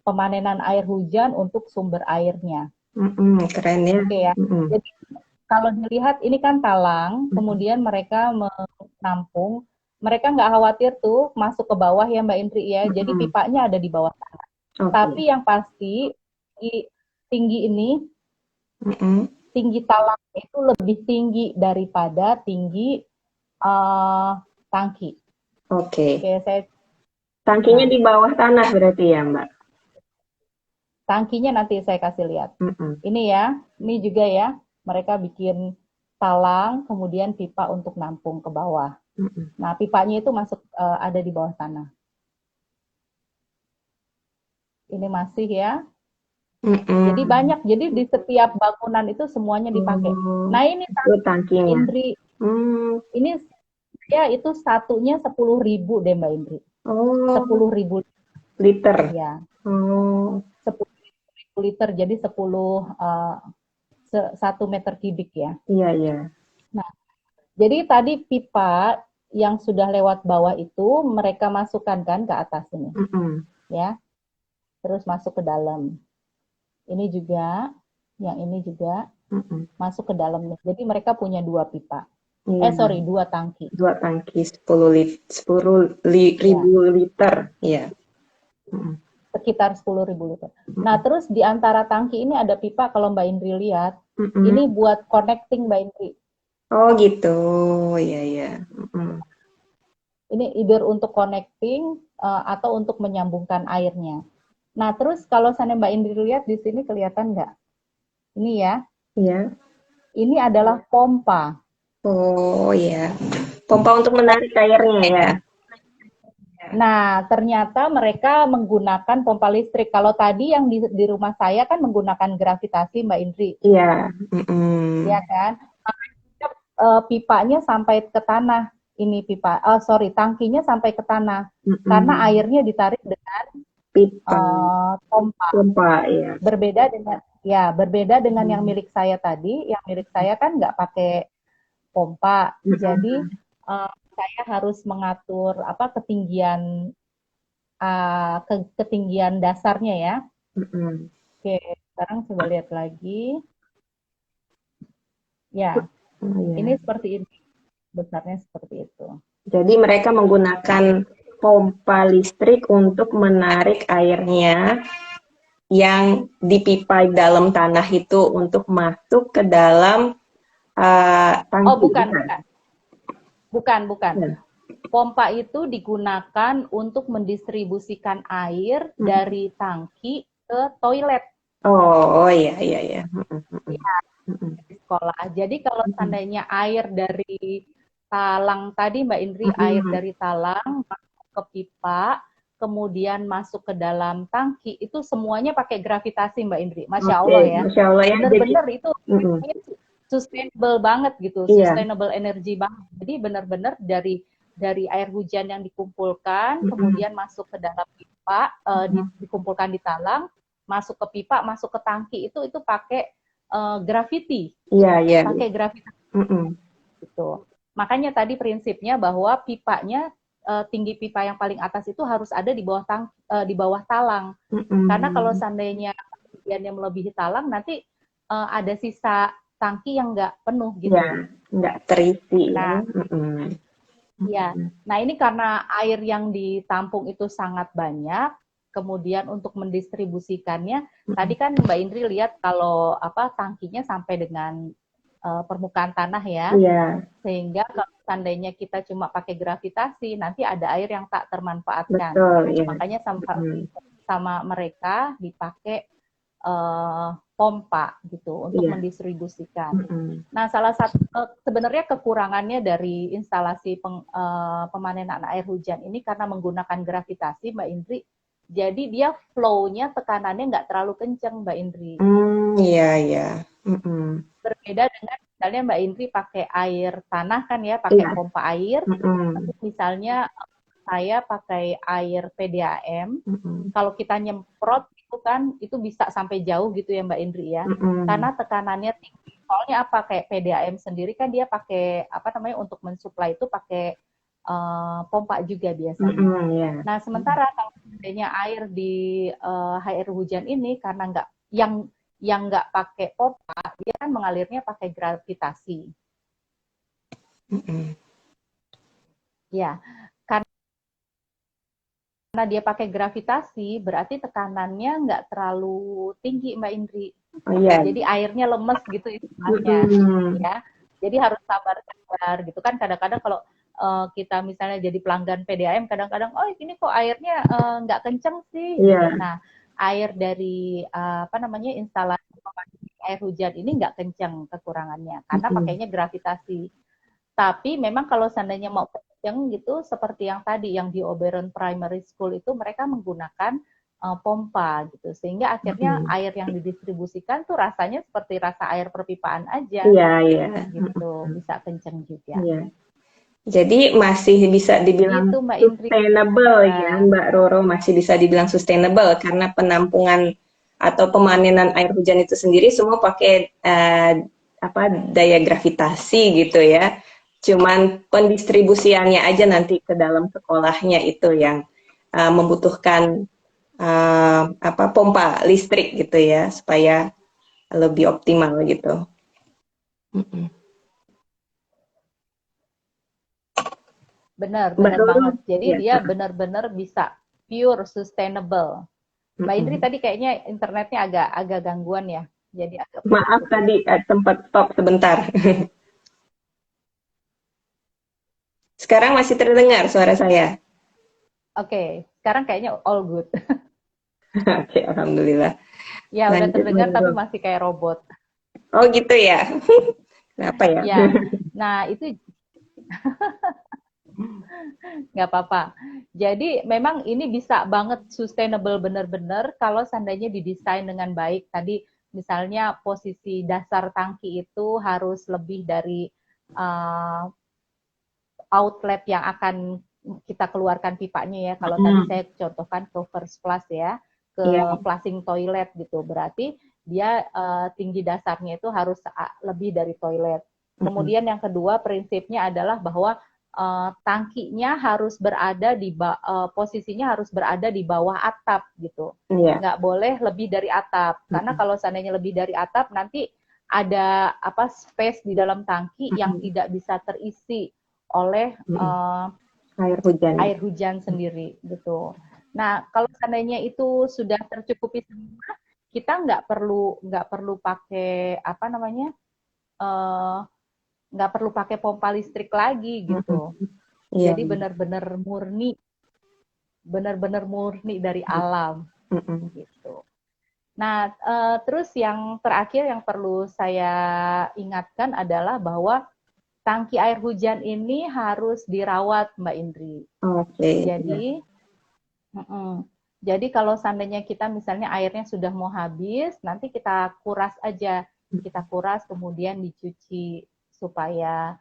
pemanenan air hujan untuk sumber airnya. Keren ya. Oke ya. Jadi kalau dilihat ini kan talang, kemudian mereka menampung, mereka nggak khawatir tuh masuk ke bawah ya Mbak Indri ya. Jadi pipanya ada di bawah tanah. Tapi yang pasti tinggi ini, tinggi talang itu lebih tinggi daripada tinggi tangki. Oke. Oke, Tangkinya di bawah tanah berarti ya, Mbak? Tangkinya nanti saya kasih lihat. Ini ya, ini juga ya. Mereka bikin talang, kemudian pipa untuk nampung ke bawah. Nah, pipanya itu masuk ada di bawah tanah. Ini masih ya. Jadi banyak. Jadi di setiap bangunan itu semuanya dipakai. Nah, ini tangkinya. Indri. Ini ya itu satunya 10.000 deh Mbak Indri. 10.000 liter. Ya. 10.000 liter. Jadi 1 meter kubik ya. Iya, iya. Nah, jadi tadi pipa yang sudah lewat bawah itu mereka masukkan kan ke atas ini. Ya. Terus masuk ke dalam. Ini juga, yang ini juga masuk ke dalamnya. Jadi mereka punya 2 pipa. 2 tangki. 2 tangki 10.000 liter. Iya. Sekitar 10.000 liter. Nah, terus di antara tangki ini ada pipa kalau Mbak Indri lihat. Ini buat connecting Mbak Indri. Oh gitu, iya iya. Ini either untuk connecting atau untuk menyambungkan airnya. Nah, terus kalau sana Mbak Indri lihat di sini kelihatan nggak? Ini ya. Iya. Ini adalah pompa. Oh iya. Pompa untuk menarik airnya ya. Nah, ternyata mereka menggunakan pompa listrik. Kalau tadi yang di rumah saya kan menggunakan gravitasi Mbak Indri. Iya. Iya kan? Makanya pipanya sampai ke tanah. Ini pipa, tangkinya sampai ke tanah. Karena airnya ditarik dengan pipa. Pompa. Ya. Berbeda dengan yang milik saya tadi. Yang milik saya kan nggak pakai pompa. Jadi saya harus mengatur ketinggian ketinggian dasarnya ya. Oke, sekarang coba lihat lagi. Ya, ini seperti ini. Besarnya seperti itu. Jadi mereka menggunakan pompa listrik untuk menarik airnya yang dipipa dalam tanah itu untuk masuk ke dalam tangki. Oh, bukan. Pompa itu digunakan untuk mendistribusikan air dari tangki ke toilet. Oh iya. sekolah. Jadi kalau Mm-mm. seandainya air dari talang tadi Mbak Indri, air Mm-mm. dari talang masuk ke pipa, kemudian masuk ke dalam tangki, itu semuanya pakai gravitasi Mbak Indri. Masya Oke, Allah ya. Masya Allah ya. Jadi, Bener-bener itu mm-mm. sustainable banget gitu, Iya. sustainable energy banget. Jadi benar-benar dari air hujan yang dikumpulkan, Mm-mm. kemudian masuk ke dalam pipa, dikumpulkan di talang, masuk ke pipa, masuk ke tangki itu pakai gravity, Iya, iya. pakai gravitasi Mm-mm. gitu. Makanya tadi prinsipnya bahwa pipanya tinggi pipa yang paling atas itu harus ada di bawah talang. Karena kalau Mm-mm. seandainya ketinggiannya melebihi talang, nanti ada sisa tangki yang nggak penuh Ya, gitu. nggak terisi ya. Nah, Mm-mm. iya. Mm-mm. Nah, ini karena air yang ditampung itu sangat banyak, kemudian untuk mendistribusikannya, tadi Mm-mm. kan Mbak Indri lihat kalau apa tangkinya sampai dengan permukaan tanah ya, Iya, sehingga kalau seandainya kita cuma pakai gravitasi, nanti ada air yang tak termanfaatkan. betul ya. Makanya Mm-mm. sama mereka dipakai pompa gitu untuk Iya. mendistribusikan. Mm-mm. Nah, salah satu sebenarnya kekurangannya dari instalasi pemanenan air hujan ini karena menggunakan gravitasi, Mbak Indri. Jadi dia flow-nya tekanannya nggak terlalu kenceng, Mbak Indri. Iya, iya. Mm-mm. Berbeda dengan misalnya Mbak Indri pakai air tanah kan ya, pakai Iya. pompa air. Tapi Mm-mm. misalnya saya pakai air PDAM, Mm-mm. kalau kita nyemprot itu kan itu bisa sampai jauh gitu ya Mbak Indri ya. Mm-mm. Karena tekanannya tinggi. Soalnya apa kayak PDAM sendiri kan dia pakai apa namanya untuk mensuplai itu pakai pompa juga biasanya. Mm-mm, iya. Nah, sementara kalau seandainya air di air hujan ini karena nggak yang nggak pakai pompa, dia kan mengalirnya pakai gravitasi. Mm-mm. Ya, karena dia pakai gravitasi, berarti tekanannya nggak terlalu tinggi, Mbak Indri. Oh iya. Jadi airnya lemes gitu istilahnya, Mm-mm. ya. Jadi harus sabar-sabar gitu kan. Kadang-kadang kalau kita misalnya jadi pelanggan PDAM, kadang-kadang, oh ini kok airnya nggak kenceng sih gitu. Iya. Nah, air dari apa namanya instalasi air hujan ini nggak kenceng kekurangannya karena Mm-mm. pakainya gravitasi. Tapi memang kalau seandainya mau kenceng gitu, seperti yang tadi yang di Oberon Primary School itu mereka menggunakan pompa gitu, sehingga akhirnya Mm-mm. air yang didistribusikan tuh rasanya seperti rasa air perpipaan aja Iya, iya. gitu, Mm-mm. bisa kenceng juga. Iya. Jadi masih bisa dibilang Gitu Mbak Indri. sustainable ya, Ya, Mbak Roro, masih bisa dibilang sustainable karena penampungan atau pemanenan air hujan itu sendiri semua pakai apa daya gravitasi gitu ya. Cuman pendistribusiannya aja nanti ke dalam sekolahnya itu yang membutuhkan apa pompa listrik gitu ya supaya lebih optimal gitu. Mm-mm. benar, Mbak benar Roro, banget. Jadi ya. dia benar-benar bisa pure sustainable. Mbak Indri Mm-mm. tadi kayaknya internetnya agak agak gangguan ya, jadi agak Maaf putus-putus. tadi sempat stop sebentar. Sekarang masih terdengar suara saya. Oke, sekarang kayaknya all good. Oke, alhamdulillah. Ya, udah Lanjut, Mbak terdengar tapi Roro. masih kayak robot. Oh gitu ya. Kenapa ya? Ya, nah itu nggak apa-apa. Jadi memang ini bisa banget sustainable bener-bener kalau seandainya didesain dengan baik. Tadi misalnya posisi dasar tangki itu harus lebih dari uh, outlet yang akan kita keluarkan pipanya ya. Kalau tadi Mm, saya contohkan ke first flush ya, ke iya. flushing toilet gitu. Berarti dia tinggi dasarnya itu harus lebih dari toilet. Mm, Kemudian yang kedua prinsipnya adalah bahwa tangkinya harus berada posisinya harus berada di bawah atap gitu. Iya. Nggak boleh lebih dari atap. Karena Mm, kalau seandainya lebih dari atap nanti ada apa space di dalam tangki yang mm, tidak bisa terisi oleh mm. Air hujan. air hujan sendiri gitu. Nah, kalau seandainya itu sudah tercukupi semua, kita nggak perlu pakai apa namanya eh, nggak perlu pakai pompa listrik lagi Mm, gitu. iya. Jadi benar-benar murni dari Mm, alam mm. gitu. Nah, terus yang terakhir yang perlu saya ingatkan adalah bahwa tangki air hujan ini harus dirawat, Mbak Indri. Oke. Jadi, jadi kalau seandainya kita misalnya airnya sudah mau habis, nanti kita kuras aja. Kita kuras kemudian dicuci supaya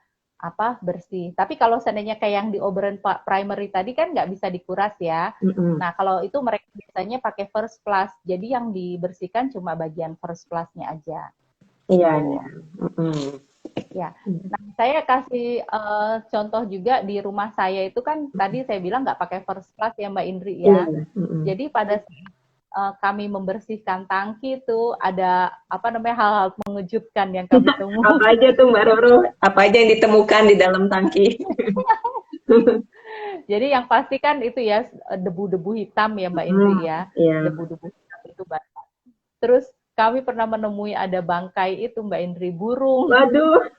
bersih. Tapi kalau seandainya kayak yang di Oberon Primary tadi kan nggak bisa dikuras ya. Nah kalau itu mereka biasanya pakai first flush. Jadi yang dibersihkan cuma bagian first flushnya aja. Iya, Gitu. iya. Ya, nah saya kasih contoh juga di rumah saya itu kan tadi saya bilang nggak pakai first class ya Mbak Indri Iya, ya. Jadi pada saat kami membersihkan tangki itu ada hal-hal mengejutkan yang kami Apa temui. aja tuh Mbak Roro? Apa aja yang ditemukan di dalam tangki? Jadi yang pasti kan itu ya debu-debu hitam ya Mbak Indri ya, Iya. debu-debu hitam itu banyak. Terus kami pernah menemui ada bangkai itu Mbak Indri, burung. Waduh,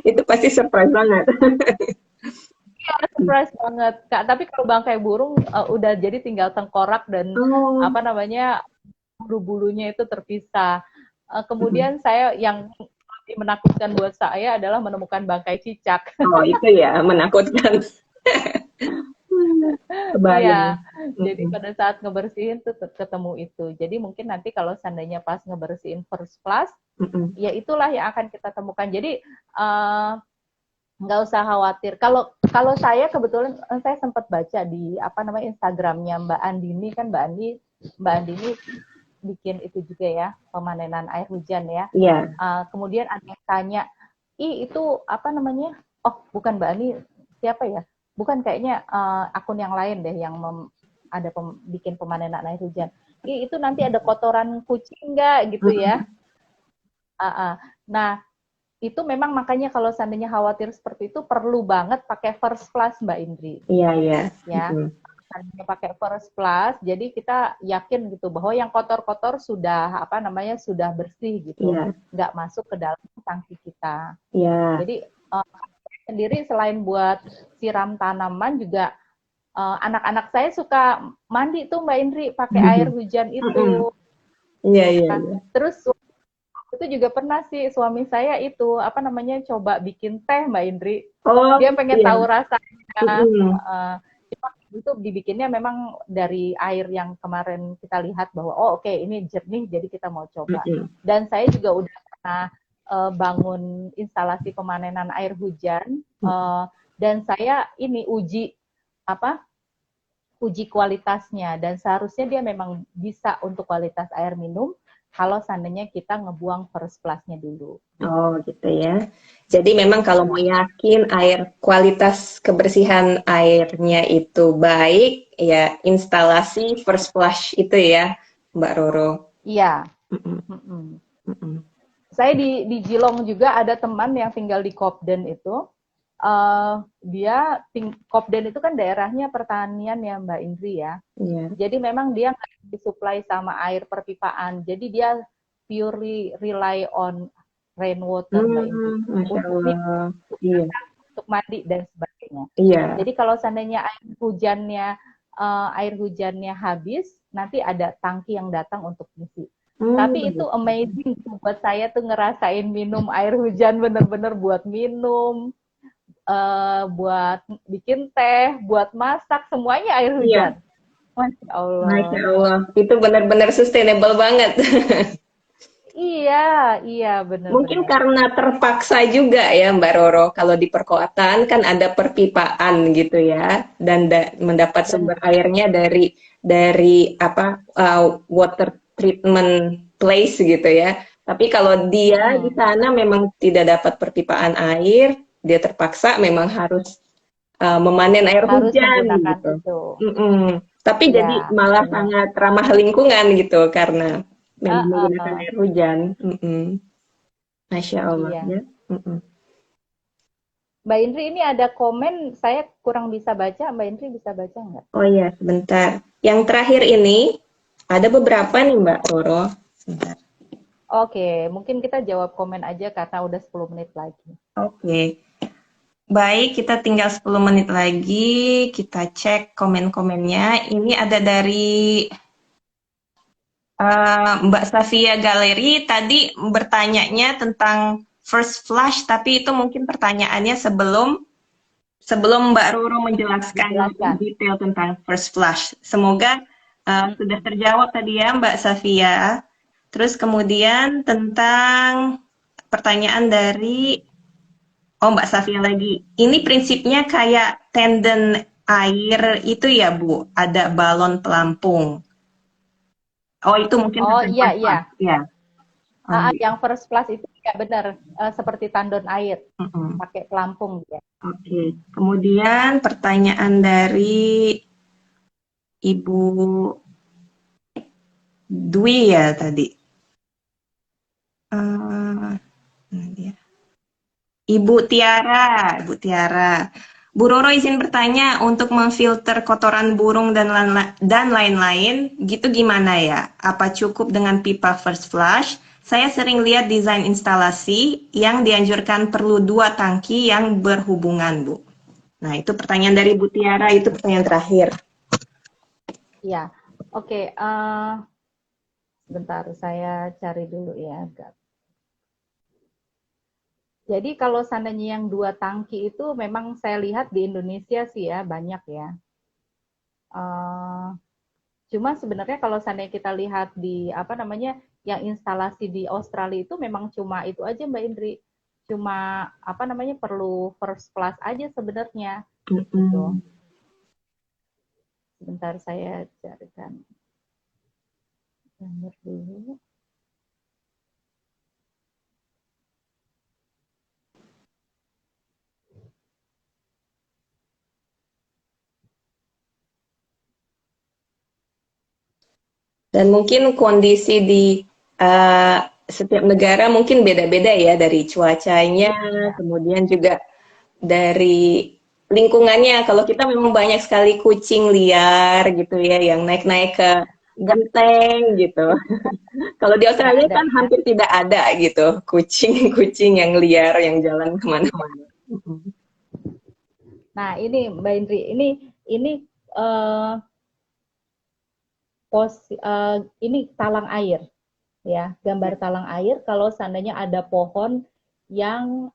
itu pasti surprise banget. Iya, surprise banget, Kak. Tapi kalau bangkai burung udah jadi tinggal tengkorak dan Oh. bulu-bulunya itu terpisah. Kemudian saya yang lebih menakutkan buat saya adalah menemukan bangkai cicak. Oh, itu ya menakutkan. Kebayang. Iya, jadi pada saat ngebersihin tuh ketemu itu. Jadi mungkin nanti kalau seandainya pas ngebersihin first class, ya itulah yang akan kita temukan. Jadi nggak usah khawatir. Kalau kalau saya kebetulan saya sempat baca di Instagramnya Mbak Andini kan Mbak Andini bikin itu juga ya pemanenan air hujan ya. Iya. Kemudian ada yang tanya, itu Oh bukan Mbak Ani, siapa ya? Bukan kayaknya akun yang lain deh yang bikin pemanenan air hujan. Itu nanti ada kotoran kucing nggak gitu ya? Nah itu memang makanya kalau seandainya khawatir seperti itu perlu banget pakai first class Mbak Indri. Iya, iya. Ya. Seandainya pakai first class, jadi kita yakin gitu bahwa yang kotor-kotor sudah sudah bersih gitu, nggak masuk ke dalam tangki kita. Iya. Jadi sendiri selain buat siram tanaman juga anak-anak saya suka mandi tuh Mbak Indri pakai air hujan itu. Iya, iya. Terus itu juga pernah sih suami saya itu coba bikin teh Mbak Indri. Oh, Dia pengen iya. tahu rasanya. Itu dibikinnya memang dari air yang kemarin kita lihat bahwa oke, ini jernih jadi kita mau coba. Dan saya juga udah pernah bangun instalasi pemanenan air hujan dan saya ini uji kualitasnya dan seharusnya dia memang bisa untuk kualitas air minum kalau seandainya kita ngebuang first class-nya dulu. Oh gitu ya. Jadi memang kalau mau yakin kualitas kebersihan airnya itu baik, ya instalasi first flush itu ya, Mbak Roro. Iya. Saya di Jilong juga ada teman yang tinggal di Kopden itu. Kopden itu kan daerahnya pertanian ya Mbak Indri ya. Jadi memang dia nggak disuplai sama air perpipaan. Jadi dia purely rely on rainwater Mbak Indri. Untuk mandi dan sebagainya. Jadi kalau seandainya air hujannya habis, nanti ada tangki yang datang untuk ngisi. Tapi itu amazing buat saya tuh ngerasain minum air hujan bener-bener buat minum. Buat bikin teh, buat masak, semuanya air hujan. Masya Allah. Masya Allah. Itu benar-benar sustainable banget. Iya, benar. Mungkin karena terpaksa juga ya Mbak Roro, kalau di perkotaan kan ada perpipaan gitu ya, dan mendapat sumber airnya dari water treatment place gitu ya. Tapi kalau dia di sana memang tidak dapat perpipaan air, dia terpaksa memang harus memanen air hujan gitu. Tapi jadi malah sangat ramah lingkungan gitu karena menggunakan air hujan. Masya Allah ya. Mbak Indri ini ada komen saya kurang bisa baca. Mbak Indri bisa baca nggak? Oh iya, sebentar. Yang terakhir ini ada beberapa nih Mbak Roro. Sebentar. Oke, mungkin kita jawab komen aja karena udah 10 menit lagi. Oke. Baik, kita tinggal 10 menit lagi. Kita cek komen-komennya. Ini ada dari Mbak Safia Galeri tadi bertanyanya tentang first flush, tapi itu mungkin pertanyaannya sebelum Mbak Roro menjelaskan lebih Dijelaskan. detail tentang first flush. Semoga sudah terjawab tadi ya Mbak Safia. Terus kemudian tentang pertanyaan dari Mbak Safia lagi. Ini prinsipnya kayak tenden air itu ya Bu, ada balon pelampung. Oh itu mungkin Oh tentang iya first iya. flush, ya. Iya. Yang first plus itu ya benar, seperti tandon air, Mm-mm. pakai pelampung ya. Oke, kemudian pertanyaan dari Ibu Dwi ya tadi. Eh, ini dia. Ibu Tiara. Bu Roro izin bertanya, untuk memfilter kotoran burung dan lain-lain, gitu gimana ya? Apa cukup dengan pipa first flush? Saya sering lihat desain instalasi yang dianjurkan perlu 2 tangki yang berhubungan, Bu. Nah, itu pertanyaan dari Bu Tiara, itu pertanyaan terakhir. Iya. Oke, sebentar saya cari dulu ya. Jadi kalau seandainya yang 2 tangki itu memang saya lihat di Indonesia sih ya banyak ya. Eh, Cuma sebenarnya kalau seandainya kita lihat di apa namanya yang instalasi di Australia itu memang cuma itu aja Mbak Indri. Cuma apa namanya perlu first class aja sebenarnya gitu. Mm-mm. Sebentar saya carikan gambar dulu. Dan mungkin kondisi di uh, setiap negara mungkin beda-beda ya dari cuacanya, Iya, kemudian juga dari lingkungannya. Kalau kita memang banyak sekali kucing liar gitu ya, yang naik-naik ke genteng gitu. Kalau di nggak Australia ada kan ya. hampir tidak ada gitu, kucing-kucing yang liar yang jalan kemana-mana. Nah ini Mbak Indri, ini uh, ini talang air ya, gambar talang air kalau seandainya ada pohon yang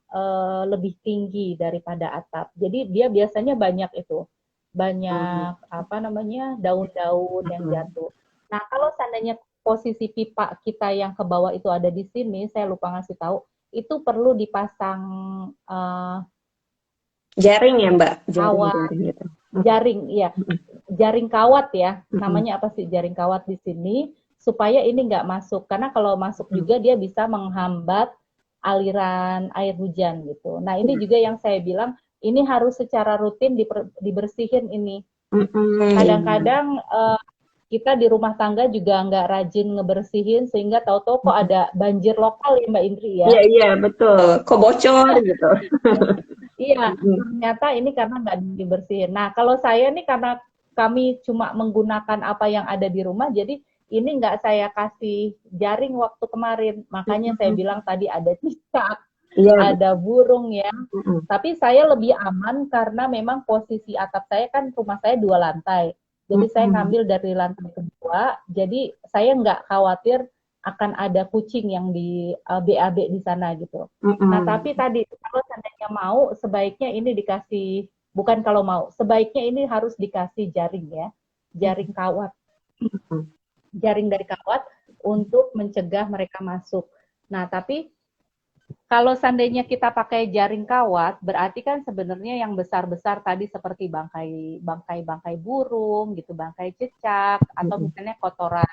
lebih tinggi daripada atap. Jadi dia biasanya banyak itu, banyak apa namanya daun-daun yang jatuh. Nah kalau seandainya posisi pipa kita yang ke bawah itu ada di sini, saya lupa ngasih tahu, itu perlu dipasang uh, Jaring ya Mbak, kawat jaring-jaring gitu. jaring, ya jaring kawat ya, namanya apa sih jaring kawat di sini supaya ini nggak masuk karena kalau masuk juga dia bisa menghambat aliran air hujan gitu. Nah ini juga yang saya bilang ini harus secara rutin dibersihin ini. Iya. Kadang-kadang kita di rumah tangga juga nggak rajin ngebersihin sehingga tahu-tahu kok ada banjir lokal ya Mbak Indri ya. Iya, iya, betul. Kok bocor gitu. Iya, Mm-mm. ternyata ini karena nggak dibersihin. Nah, kalau saya nih karena kami cuma menggunakan apa yang ada di rumah, jadi ini nggak saya kasih jaring waktu kemarin. Makanya saya Mm-mm. bilang tadi ada cicak, Iya, ada burung ya. mm-mm. Tapi saya lebih aman karena memang posisi atap saya kan rumah saya 2 lantai. Jadi saya Mm-mm. ngambil dari lantai kedua, jadi saya nggak khawatir akan ada kucing yang di BAB di sana gitu. Nah, Mm-mm. tapi tadi kalau seandainya mau, sebaiknya ini dikasih, bukan kalau mau, sebaiknya ini harus dikasih jaring ya, jaring kawat, Mm-mm. jaring dari kawat untuk mencegah mereka masuk. Nah, tapi kalau seandainya kita pakai jaring kawat, berarti kan sebenarnya yang besar-besar tadi seperti bangkai burung gitu, bangkai cicak atau Mm-mm. misalnya kotoran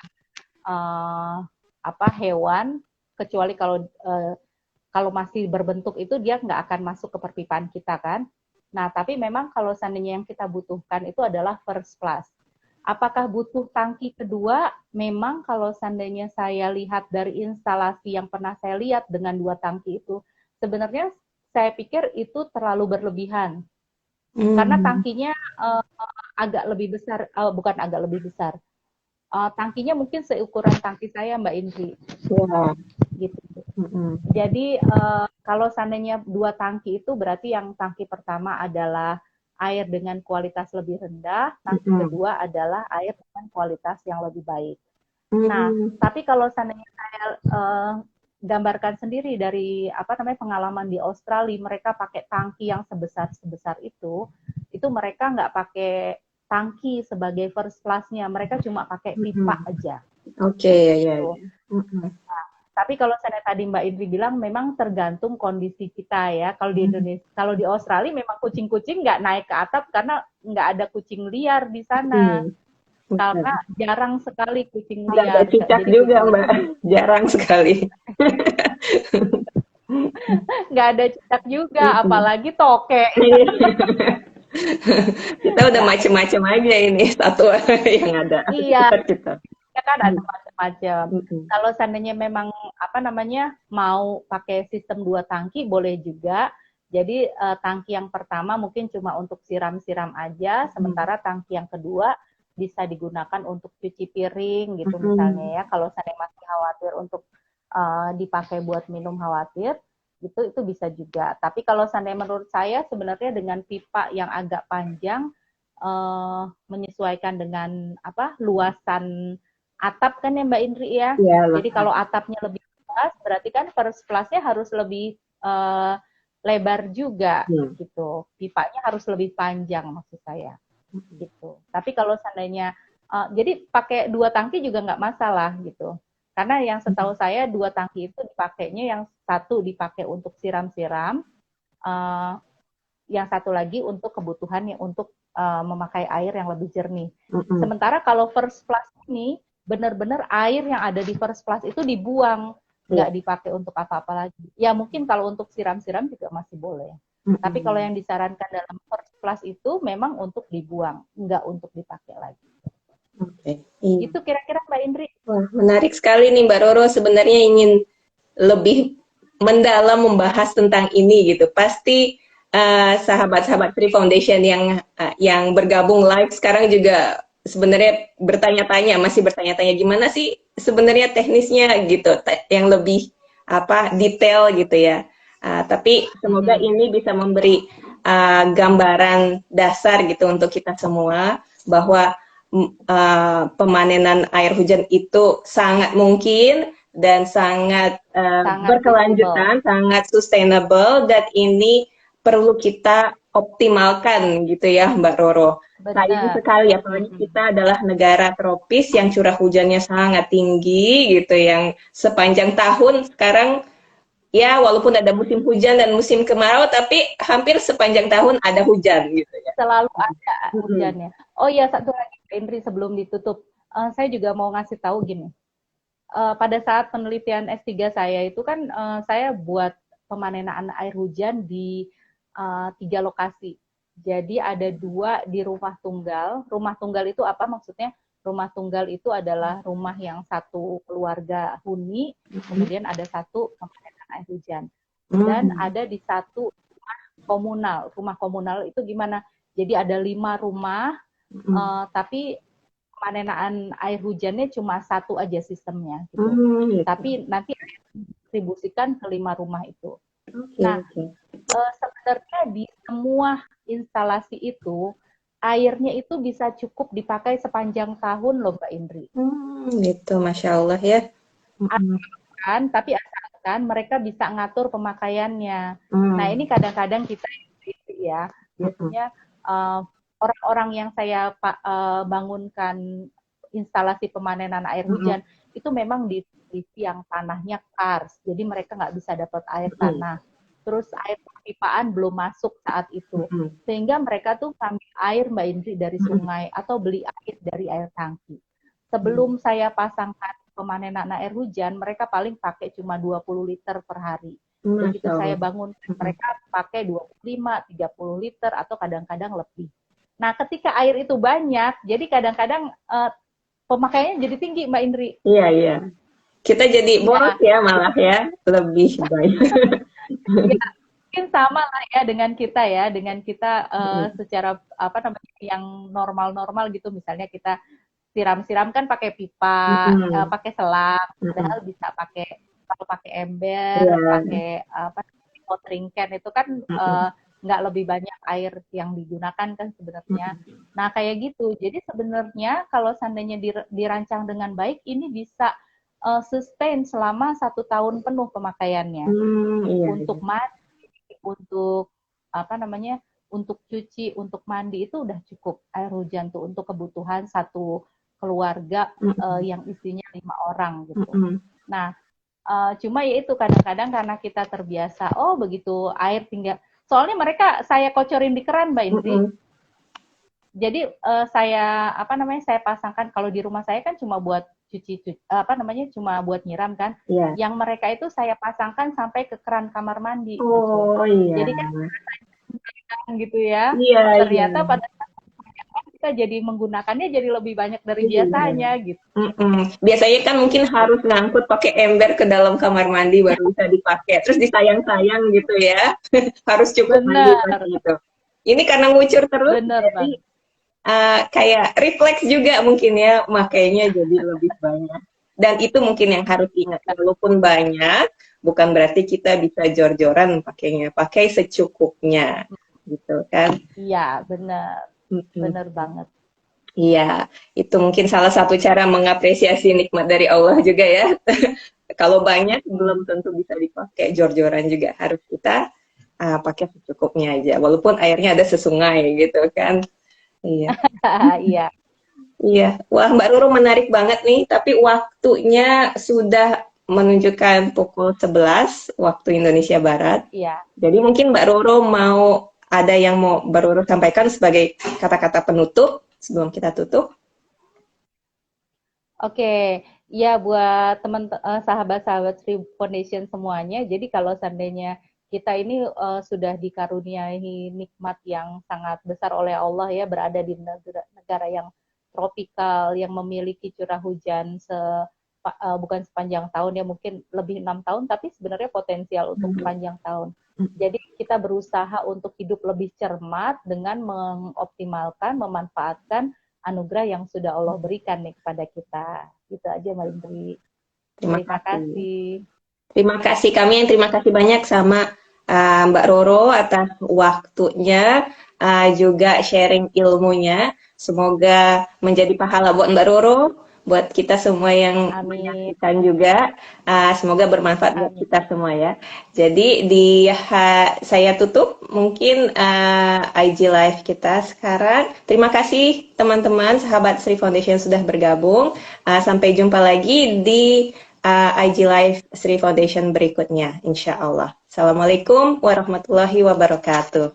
eh, apa hewan, kecuali kalau masih berbentuk itu dia nggak akan masuk ke perpipaan kita kan. Nah, tapi memang kalau seandainya yang kita butuhkan itu adalah first class. Apakah butuh tangki kedua? Memang kalau seandainya saya lihat dari instalasi yang pernah saya lihat dengan 2 tangki itu, sebenarnya saya pikir itu terlalu berlebihan. Karena Mm. tangkinya agak lebih besar, bukan agak lebih besar. Tangkinya mungkin seukuran tangki saya Mbak Indri, Iya. gitu. Mm-mm. Jadi kalau seandainya 2 tangki itu berarti yang tangki pertama adalah air dengan kualitas lebih rendah, tangki Mm-mm. kedua adalah air dengan kualitas yang lebih baik. Nah, Mm-mm. tapi kalau seandainya saya gambarkan sendiri dari pengalaman di Australia, mereka pakai tangki yang sebesar itu mereka nggak pakai tangki sebagai first class-nya, mereka cuma pakai pipa Mm-mm. aja Oke, ya, ya, gitu. ya. Mm-mm. Tapi kalau saya tadi Mbak Indri bilang memang tergantung kondisi kita ya. Kalau di Mm. Indonesia, kalau di Australia memang kucing-kucing nggak naik ke atap karena nggak ada kucing liar di sana. Mm. Bukan. Karena jarang sekali kucing Nggak ada liar. cicak Jadi juga, kucing Mbak. Jarang sekali. nggak ada cicak juga, Mm-mm. apalagi toke. Kita udah Nggak ada. macem-macem aja ini satwa yang ada di Iya, sekitar kita. ya kan ada Mm. macam-macam. Mm-mm. Kalau seandainya memang mau pakai sistem 2 tangki boleh juga. Jadi tangki yang pertama mungkin cuma untuk siram-siram aja, Mm. sementara tangki yang kedua bisa digunakan untuk cuci piring gitu Mm-mm. misalnya ya. Kalau seandainya masih khawatir untuk dipakai buat minum khawatir, itu bisa juga. Tapi kalau seandainya menurut saya sebenarnya dengan pipa yang agak panjang menyesuaikan dengan luasan atap kan ya Mbak Indri ya. Ya, Jadi kalau atapnya lebih luas, berarti kan first class-nya harus lebih lebar juga mm. gitu. Pipanya harus lebih panjang maksud saya gitu. Tapi kalau seandainya jadi pakai 2 tangki juga nggak masalah gitu. Karena yang setahu saya 2 tangki itu dipakainya yang satu dipakai untuk siram-siram, uh, yang satu lagi untuk kebutuhan yang untuk memakai air yang lebih jernih. Mm-mm. Sementara kalau first class ini benar-benar air yang ada di first class itu dibuang, Iya. nggak dipakai untuk apa-apa lagi. Ya mungkin kalau untuk siram-siram juga masih boleh. Tapi kalau Mm-mm. yang disarankan dalam first class itu memang untuk dibuang, nggak untuk dipakai lagi. Oke. Iya. Itu kira-kira Mbak Indri. Wah, menarik sekali nih Mbak Roro. Sebenarnya ingin lebih mendalam membahas tentang ini gitu. Pasti sahabat-sahabat Tree Foundation yang bergabung live sekarang juga sebenarnya bertanya-tanya, masih bertanya-tanya gimana sih sebenarnya teknisnya gitu, yang lebih detail gitu ya. Tapi semoga Mm-mm. ini bisa memberi gambaran dasar gitu untuk kita semua bahwa pemanenan air hujan itu sangat mungkin dan sangat Sangat visible. berkelanjutan, sangat sustainable, dan ini perlu kita optimalkan gitu ya Mbak Roro. Sayang Benar. sekali apalagi Mm-mm. kita adalah negara tropis yang curah hujannya sangat tinggi gitu, yang sepanjang tahun sekarang ya walaupun ada musim hujan dan musim kemarau tapi hampir sepanjang tahun ada hujan gitu ya. Selalu ada Mm-mm. hujannya. Oh iya, satu lagi Indri sebelum ditutup. Saya juga mau ngasih tahu gini. Pada saat penelitian S3 saya itu kan saya buat pemanenan air hujan di 3 lokasi. Jadi ada 2 di rumah tunggal. Rumah tunggal itu apa maksudnya? Rumah tunggal itu adalah rumah yang satu keluarga huni, kemudian ada satu pemanenan air hujan. Dan Mm-mm. ada di satu rumah komunal. Rumah komunal itu gimana? Jadi ada 5 rumah, Mm-mm. tapi pemanenan air hujannya cuma satu aja sistemnya gitu. Gitu. Tapi nanti distribusikan ke 5 rumah itu. Oke, Nah, oke. sebenarnya di semua instalasi itu airnya itu bisa cukup dipakai sepanjang tahun loh Mbak Indri. Gitu, Masya Allah ya. Mm-mm. Kan, tapi asalkan mereka bisa ngatur pemakaiannya. Nah, Mm. ini kadang-kadang kita ya, Mm-mm. biasanya orang-orang yang saya bangunkan instalasi pemanenan air Mm-mm. hujan itu memang di divisi yang tanahnya kars, jadi mereka nggak bisa dapat air Mm-mm. tanah. Terus air perpipaan belum masuk saat itu, Mm-mm. sehingga mereka tuh ambil air Mbak Indri dari Mm-mm. sungai atau beli air dari air tangki. Mm. Sebelum saya pasangkan pemanenan air hujan, mereka paling pakai cuma 20 liter per hari. Begitu Masya saya Allah. bangun, Mm-mm. mereka pakai 25, 30 liter atau kadang-kadang lebih. Nah, ketika air itu banyak, jadi kadang-kadang pemakaiannya jadi tinggi, Mbak Indri. Iya, iya. Kita jadi boros Iya, ya malah ya, lebih baik. ya mungkin sama lah ya dengan kita ya, dengan kita Mm-mm. secara yang normal-normal gitu, misalnya kita siram-siram kan pakai pipa, Mm-mm. pakai selang, Mm-mm. padahal bisa pakai kalau pakai ember, Iya. pakai watering can itu kan Mm-mm. nggak lebih banyak air yang digunakan kan sebenarnya. Nah kayak gitu. Jadi sebenarnya kalau seandainya dirancang dengan baik, ini bisa sustain selama 1 tahun penuh pemakaiannya. Iya, iya. Untuk mandi, untuk apa namanya, untuk cuci, untuk mandi itu udah cukup air hujan tuh untuk kebutuhan satu keluarga Mm-mm. yang isinya 5 orang gitu. Mm-mm. Nah, cuma ya itu kadang-kadang karena kita terbiasa, oh begitu air tinggal, soalnya mereka saya kocorin di keran Mbak Indri, Mm-mm. jadi saya apa namanya saya pasangkan kalau di rumah saya kan cuma buat cuci apa namanya cuma buat nyiram kan, Iya. yang mereka itu saya pasangkan sampai ke keran kamar mandi gitu. Oh iya. Jadi kan gitu ya. Iya, iya. Ternyata pada saat kita jadi menggunakannya jadi lebih banyak dari Iya. biasanya gitu. Mm-mm. Biasanya kan mungkin Gitu. harus ngangkut pakai ember ke dalam kamar mandi baru bisa dipakai. Terus disayang-sayang gitu ya. Harus cukup mandi pas Bener, gitu. Ini karena ngucur terus, bener jadi banget. kayak refleks juga mungkin ya, makainya jadi lebih banyak. Dan itu mungkin yang harus diingat, walaupun banyak, bukan berarti kita bisa jor-joran pakainya. Pakai secukupnya, gitu kan. Iya, bener, Mm-mm. bener banget. Iya, itu mungkin salah satu cara mengapresiasi nikmat dari Allah juga ya. Kalau banyak belum tentu bisa dipakai, jor-joran juga harus kita pakai secukupnya aja. Walaupun airnya ada sesungai gitu kan. Iya, Iya, iya. Wah, Mbak Roro menarik banget nih, tapi waktunya sudah menunjukkan pukul 11 waktu Indonesia Barat. iya. Jadi mungkin Mbak Roro mau ada yang mau Mbak Roro sampaikan sebagai kata-kata penutup sebelum kita tutup. Oke, ya buat sahabat-sahabat Sri Foundation semuanya. Jadi kalau seandainya kita ini sudah dikaruniai nikmat yang sangat besar oleh Allah ya, berada di negara yang tropikal, yang memiliki curah hujan bukan sepanjang tahun ya, mungkin lebih 6 tahun, tapi sebenarnya potensial untuk sepanjang tahun. Jadi kita berusaha untuk hidup lebih cermat dengan mengoptimalkan, memanfaatkan anugerah yang sudah Allah berikan nih kepada kita. Gitu aja Mbak Indri. Terima Terima kasih. kasih. Terima kasih kami yang terima kasih banyak sama Mbak Roro atas waktunya, juga sharing ilmunya. Semoga menjadi pahala buat Mbak Roro, buat kita semua yang Amin. menyaksikan juga. Semoga bermanfaat buat Amin. kita semua ya. Jadi saya tutup mungkin IG Live kita sekarang. Terima kasih teman-teman sahabat Sri Foundation sudah bergabung. Sampai jumpa lagi di IG Live Sri Foundation berikutnya, insya Allah. Assalamualaikum warahmatullahi wabarakatuh.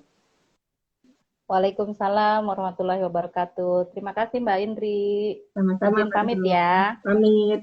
Waalaikumsalam warahmatullahi wabarakatuh. Terima kasih Mbak Indri. Sama-sama, Izin Mbak pamit Nurul. ya. Pamit.